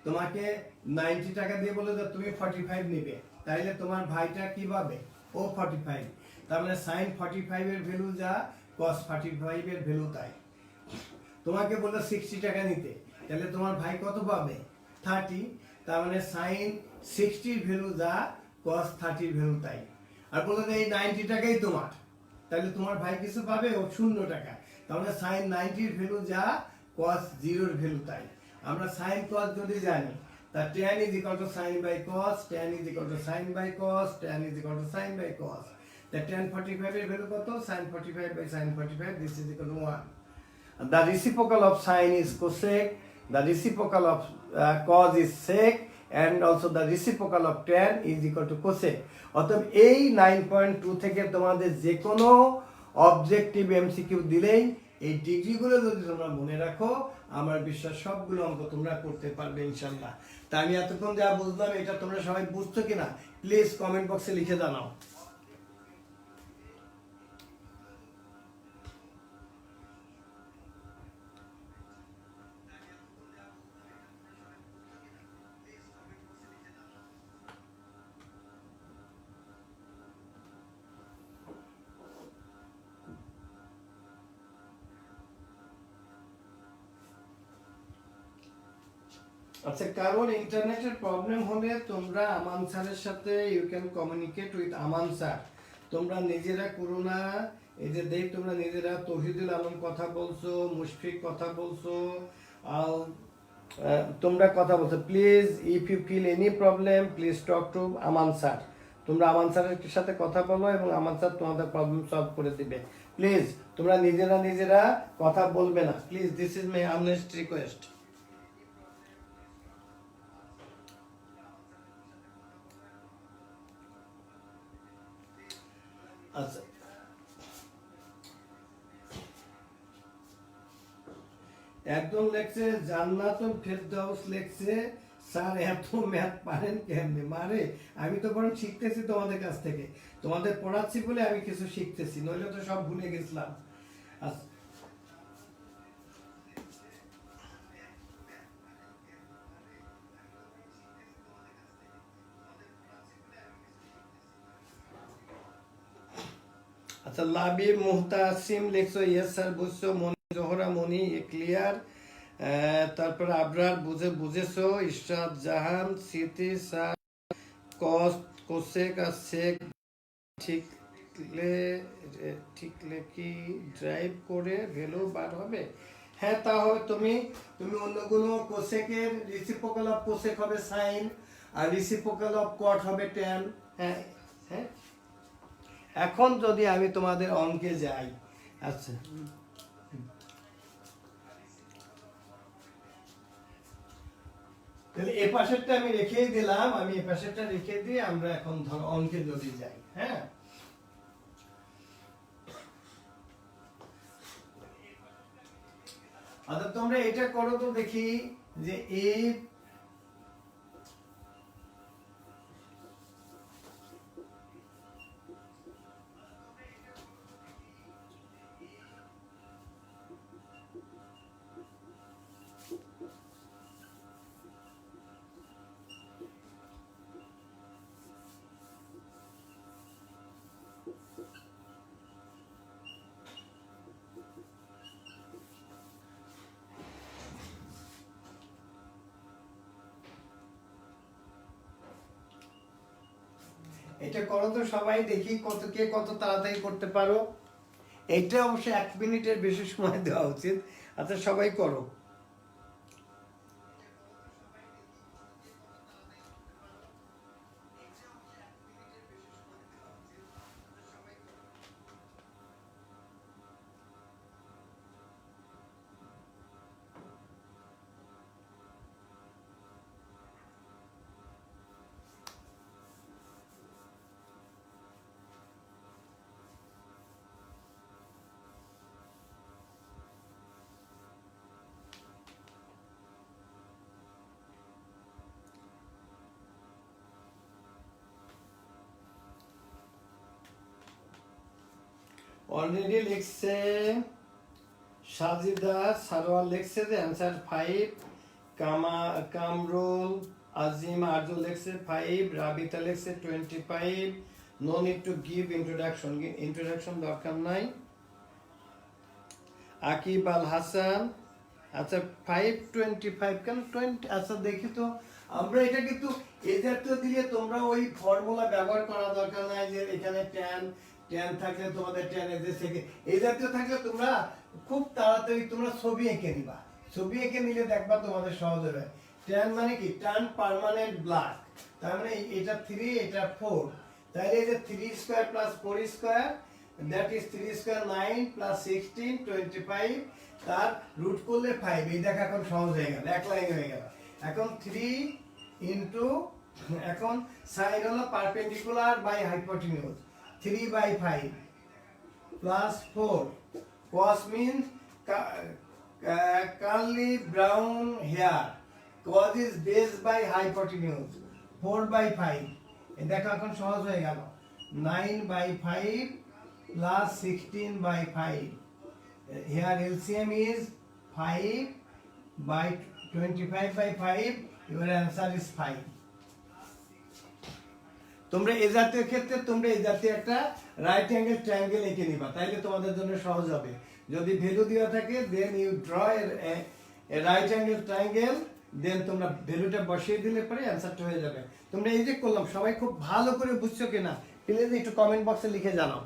তোমাকে 90 টাকা দিয়ে বলে যে তুমি 45 নেবে, তাইলে তোমার ভাইটা কি পাবে? ও 45। তার মানে সাইন 45 এর ভ্যালু যা, cos 45 এর ভ্যালু তাই। তোমাকে বললো 60 টাকা নিতে, তাহলে তোমার ভাই কত পাবে? 30। তার মানে সাইন 60 এর ভ্যালু যা, cos 30 এর ভ্যালু তাই। আর বললো যে এই 90 টাকাই তোমার, তাহলে তোমার ভাই কিছু পাবে? ও 0 টাকা। তার মানে সাইন 90 এর ভ্যালু যা, cos 0 এর ভ্যালু তাই। আমরা সাইন cos যদি জানি, তা tan is equal to sin by cos, tan is equal to sin by cos, tan is equal to sin by cos। তা tan 45 এর ভ্যালু কত? sin 45 by sin 45, this is equal to 1। The reciprocal of sin is cosec, the reciprocal of cos is sec, and also the reciprocal of tan is equal to cosec। অতএব এই 9.2 থেকে তোমাদের যে কোনো objective MCQ দিলেই এই ডিগ্রিগুলো যদি তোমরা মনে রাখো, আমার বিশ্বাস সবগুলো অঙ্ক তোমরা করতে পারবে ইনশাআল্লাহ। তা আমি এতক্ষণ যা বুঝলাম, এটা তোমরা সবাই বুঝছো কিনা প্লিজ কমেন্ট বক্সে লিখে জানাও। আচ্ছা, কারোর ইন্টারনেটের প্রবলেম হলে তোমরা আমান স্যারের সাথে you can communicate with Aman sir. তোমরা নিজেরা করো না। এই যে দেখ, তোমরা নিজেরা তৌহিদুল আলম কথা বলছো, মুশফিক কথা বলছো, তোমরা কথা বলছো। Please if you feel any problem, please talk to Aman sir. তোমরা আমান স্যারের সাথে কথা বলো এবং আমান স্যার তোমাদের প্রবলেম সলভ করে দিবে। প্লিজ তোমরা নিজেরা কথা বলবে না, please. This is my earnest request. আচ্ছা, একদম লেখছে জান্নাতুল ফেরদাউস, লেখছে স্যার এত ম্যাথ পারেন কেমনে? মারে আমি তো বরং শিখতেছি তোমাদের কাছ থেকে, তোমাদের পড়াচ্ছি বলে আমি কিছু শিখতেছি, নইলে তো সব ভুলে গেছিলাম। আচ্ছা, লাবিব মুহতাসিম লিখছো ইয়েস স্যার বুঝছো। মনি জোহরা মনি ক্লিয়ার। তারপর আবরার বুঝেছো। ইশরাত জাহান স্মৃতি স্যার কস কোসেক আর সেক ঠিকলে কি ড্রাইভ করে ভ্যালু বার হবে? হ্যাঁ, তাহলে তুমি অন্যগুলো, কোসেকের রিসিপ্রোকাল অফ কোসেক হবে সাইন, আর রিসিপ্রোকাল অফ কট হবে ট্যান। হ্যাঁ হ্যাঁ, এখন যদি আমি তোমাদের অঙ্কে যাই, আচ্ছা তাহলে এ পাশেরটা আমি রেখেই দিলাম, আমি এ পাশেরটা রেখে দিয়ে আমরা এখন ধরো অঙ্কে যদি যাই। হ্যাঁ, আচ্ছা তোমরা এটা করো তো দেখি যে এই এটা করো তো সবাই, দেখি কে কত তাড়াতাড়ি করতে পারো। এইটা অবশ্য 1 মিনিটের বেশি সময় দেওয়া উচিত। আচ্ছা সবাই করো। অলরেডি লিখছে সাজিদা, সারোয়ার লিখছে যে অ্যান্সার 5, কামরুল, আজিম, আরজু লিখছে 5, রাবিতা লিখছে 25, no need to give introduction দরকার নাই। আকিব আল হাসান, আচ্ছা 525 কেন 20? আচ্ছা দেখি তো, আমরা এটা কিন্তু এই জাতীয় দিলে তোমরা ওই ফর্মুলা ব্যবহার করা দরকার নাই যে এখানে ট্যান থাকলে তোমাদের ট্যান এই জাতীয় থাকলে তোমরা খুব তাড়াতাড়ি তোমরা ছবি এঁকে নিবা। ছবি এঁকে নিলে দেখবা তোমাদের সহজ হবে। ট্যান মানে কি? ট্যান পার্মানেন্ট ব্লাক, তার মানে এটা 3 এটা 4, তাহলে এই যে 3 square plus 4 square, that is 3 square 9 plus 16 25, তার রুট করলে 5। এই দেখ এখন সহজ হয়ে গেল, এক লাইন হয়ে গেল। এখন 3 ইনটু, এখন সাইন হলো perpendicular by hypotenuse, 3/5 plus 4, cos means curly brown hair, cos is base by hypotenuse, 4/5। এই দেখো এখন সহজ হয়ে গেল, 9/5 plus 16/5, here LCM is 5/25/5, your answer is 5। তোমরা এই জাতীয় ক্ষেত্রে তোমরা এই জাতীয় একটা রাইট অ্যাঙ্গেল ট্রায়াঙ্গেল এঁকে নিবা, তাইলে তোমাদের জন্য সহজ হবে। যদি ভ্যালু দেওয়া থাকে then you draw a right angle triangle, then তোমরা ভ্যালুটা বসিয়ে দিলে পরে অ্যানসারটা হয়ে যাবে। তোমরা এই যে করলাম সবাই খুব ভালো করে বুঝছো কিনা প্লিজ একটু কমেন্ট বক্সে লিখে জানাও।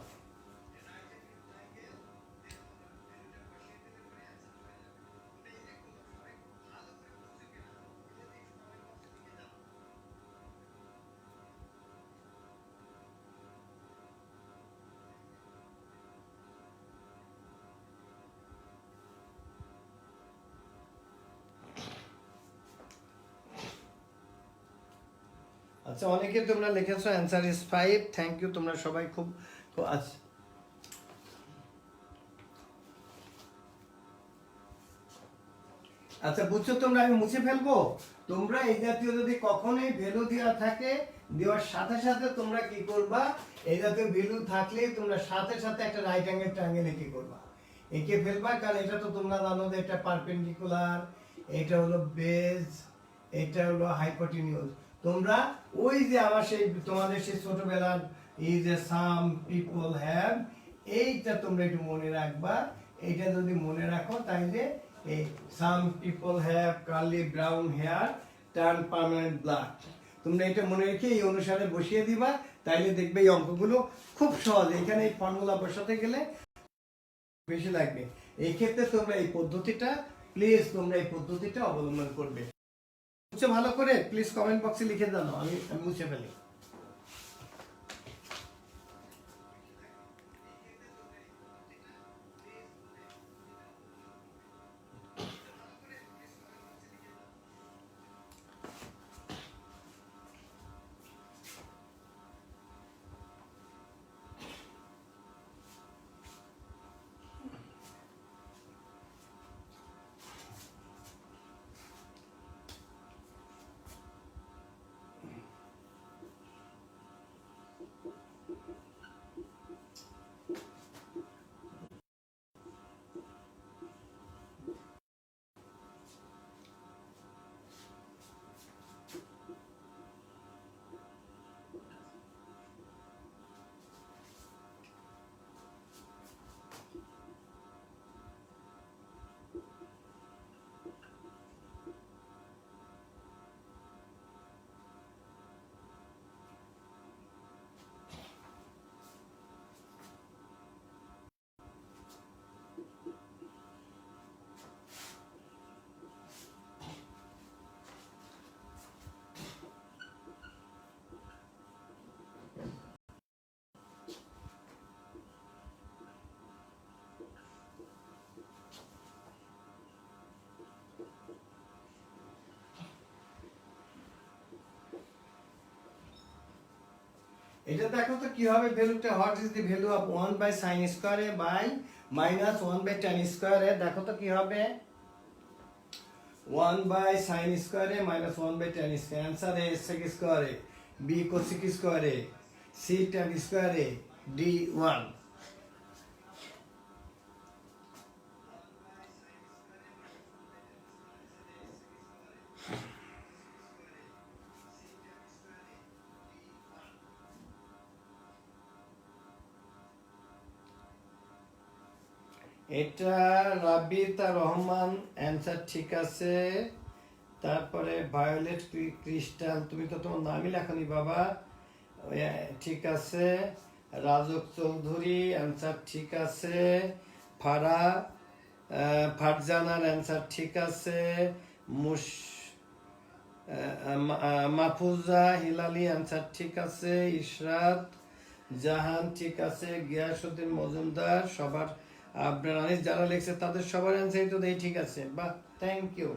আচ্ছা অনেকে তোমরা লিখেছো অ্যানসার ইজ 5, থ্যাংক ইউ, তোমরা সবাই খুব আচ্ছা বুঝছো তোমরা। আমি মুছে ফেলবো। তোমরা এই জাতীয় যদি কখনোই ভ্যালু দেওয়া থাকে, দেওয়ার সাথে সাথে তোমরা কি করবা, এই জাতীয় ভ্যালু থাকলেই তোমরা সাথে সাথে একটা রাইট অ্যাঙ্গেল ট্রায়াঙ্গেল এঁকে করবা, এঁকে ফেলবা। কারণ এটা তো তোমরা জানো যে এটা পারপেন্ডিকুলার, এটা হলো বেস, এটা হলো হাইপোটেনিউজ। তোমরা ওই যে আমার সেই তোমাদের সেই ছোটবেলার এই যে সাম পিপল হ্যাভ, এইটা তোমরা একটু মনে রাখবা। এইটা যদি মনে রাখো তাহলে এই some people have curly brown hair turn permanent black, তোমরা এটা মনে রেখে এই অনুসারে বসিয়ে দিবা, তাইলে দেখবে এই অঙ্কগুলো খুব সহজ। এখানে এই ফর্মুলা বসাতে গেলে বেশি লাগবে। এই ক্ষেত্রে তোমরা এই পদ্ধতিটা প্লিজ তোমরা এই পদ্ধতিটা অবলম্বন করবে। ভালো করে প্লিজ কমেন্ট বক্সে লিখে জানাও, আমি মুছে ফেলি। এটা দেখো তো কি হবে ভ্যালুটা, what is the value of 1 by sin স্কয়ারে বাই মাইনাস 1 বাই tan স্কয়ারে, দেখো তো কি হবে 1 বাই sin স্কয়ারে মাইনাস 1 বাই tan স্কয়ারে, आंसर है sec স্কয়ারে, b cosec স্কয়ারে, c tan স্কয়ারে, d 1। এটা রাবিতা রহমান অ্যান্সার ঠিক আছে। তারপরে ভায়োলেট ক্রিস্টাল, তুমি তো তোমার নামই লেখনি বাবা, ঠিক আছে। রাজক চৌধুরী অ্যান্সার ঠিক আছে। ফারজানার অ্যান্সার ঠিক আছে। মাহফুজা হিলালি অ্যান্সার ঠিক আছে। ইশরাত জাহান ঠিক আছে। গিয়াসউদ্দিন মজুমদার, সবার আপনার আনিস যারা লিখছে তাদের সবার অ্যান্সারই তো দেই ঠিক আছে, বাহ থ্যাংক ইউ।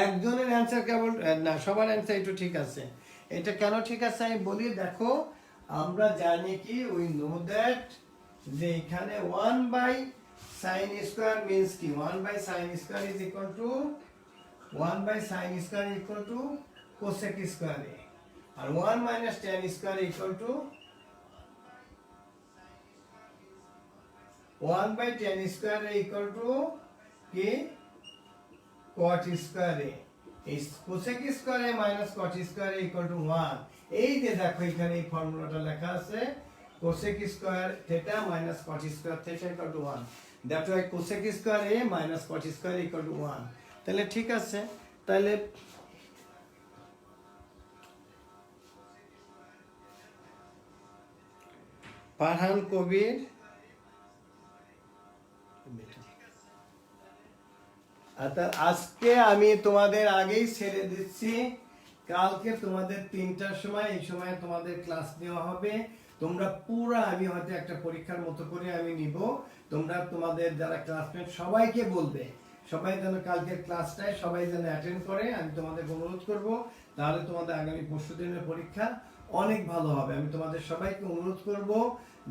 একজনের অ্যান্সার কেবল না, সবার অ্যান্সার একটু ঠিক আছে। এটা কেন ঠিক আছে আমি বলি, দেখো আমরা জানি কি উই নো দ্যাট যে এখানে 1 বাই sin স্কয়ার মিন্স কি 1 by sin square is equal to 1 by sin square equal to cosec square, আর 1 minus tan square equal to 1 by tan square equal to কি cot square, এই cosec square minus cot square equal to 1। এই যে দেখো এখানে এই ফর্মুলাটা লেখা আছে cosec square theta minus cot square theta equal to 1, that why cosec square a minus cot square equal to 1। তাহলে ঠিক আছে, তাহলে ফারহান কবির, আজকে আমি তোমাদের আগেই ছেড়ে দিচ্ছি, কালকে তোমাদের 3টার সময় এই সময় তোমাদের ক্লাস নেওয়া হবে। তোমরা পুরো আমি হয়তো একটা পরীক্ষার মতো করে আমি নিব, তোমরা তোমাদের যারা ক্লাসমেট সবাইকে বলবে, সবাই যেন কালকের ক্লাসটায় সবাই যেন অ্যাটেন্ড করে, আমি তোমাদের অনুরোধ করব, তাহলে তোমাদের আগামী পরশু দিনের পরীক্ষা অনেক ভালো হবে। আমি তোমাদের সবাইকে অনুরোধ করব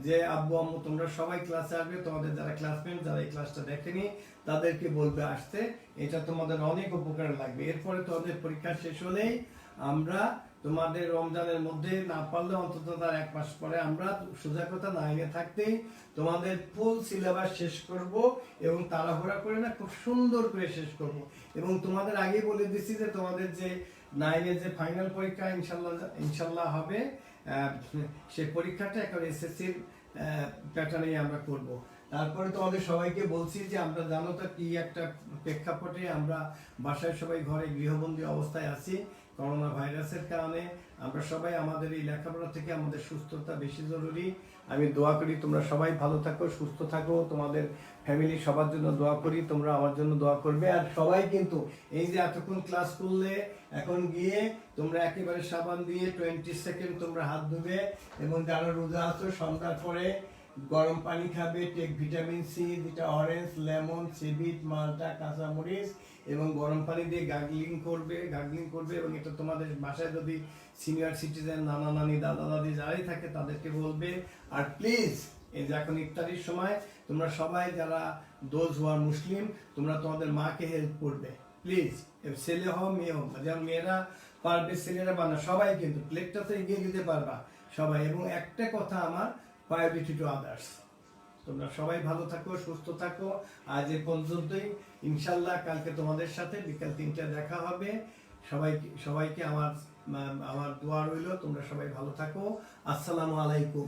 যে আব্বু আম্মু তোমরা সবাই ক্লাসে আসবে, তোমাদের যারা ক্লাসমেট যারা এই ক্লাসটা দেখেনি তাদেরকে বলবে আসতে, এটা তোমাদের অনেক উপকার লাগবে। এরপরে তোমাদের পরীক্ষা শেষ হলেই আমরা তোমাদের রমজানের মধ্যে না পারলে অন্তত তার 1 মাস পরে আমরা সোজা কথা 9-এ থাকতেই তোমাদের ফুল সিলেবাস শেষ করব, এবং তাড়াহুড়া করে না খুব সুন্দর করে শেষ করব। এবং তোমাদের আগেই বলে দিচ্ছি যে তোমাদের যে 9-এর যে ফাইনাল পরীক্ষা ইনশাল্লাহ হবে, সেই পরীক্ষাটা একটা এসএসসির প্যাটার্নেই আমরা করব। তারপরে তোমাদের সবাইকে বলছি যে আমরা জানো তো কি একটা প্রেক্ষাপটে আমরা বাসায় সবাই ঘরে গৃহবন্দী অবস্থায় আছি করোনা ভাইরাসের কারণে। আমরা সবাই আমাদের এই লেখাপড়া থেকে আমাদের সুস্থতা বেশি জরুরি। আমি দোয়া করি তোমরা সবাই ভালো থাকো, সুস্থ থাকো, তোমাদের ফ্যামিলি সবার জন্য দোয়া করি, তোমরা আমার জন্য দোয়া করবে। আর সবাই কিন্তু এই যে এতক্ষণ ক্লাস করলে এখন গিয়ে তোমরা একেবারে সাবান দিয়ে 20 সেকেন্ড তোমরা হাত ধুবে, এবং যারা রোজা আছো সন্ধ্যার পরে গরম পানি খাবে, টেক ভিটামিন সি, যেটা অরেঞ্জ, লেমন, সিবিট, মালটা, কাঁচামরিচ, এবং গরম পানি দিয়ে গার্গলিং করবে। এবং এটা তোমাদের বাসায় যদি সিনিয়র সিটিজেন, নানা নানি, দাদা দাদি যারাই থাকে তাদেরকে বলবে। আর প্লিজ এই যে এখন ইফতারির সময় তোমরা সবাই যারা দোজ হু আর মুসলিম, তোমরা তোমাদের মাকে হেল্প করবে প্লিজ, ছেলে হোক মেয়ে হোক, যেমন মেয়েরা পারবে ছেলেরা বানা, সবাই কিন্তু প্লেটটা তো এগিয়ে দিতে পারবা সবাই। এবং একটা কথা আমার, প্রায়োরিটি টু আদার্স। তোমরা সবাই ভালো থাকো, সুস্থ থাকো। আজ এ পর্যন্তই, ইনশাল্লাহ কালকে তোমাদের সাথে বিকাল 3টায় দেখা হবে। সবাইকে আমার দোয়া রইল, তোমরা সবাই ভালো থাকো। আসসালামু আলাইকুম।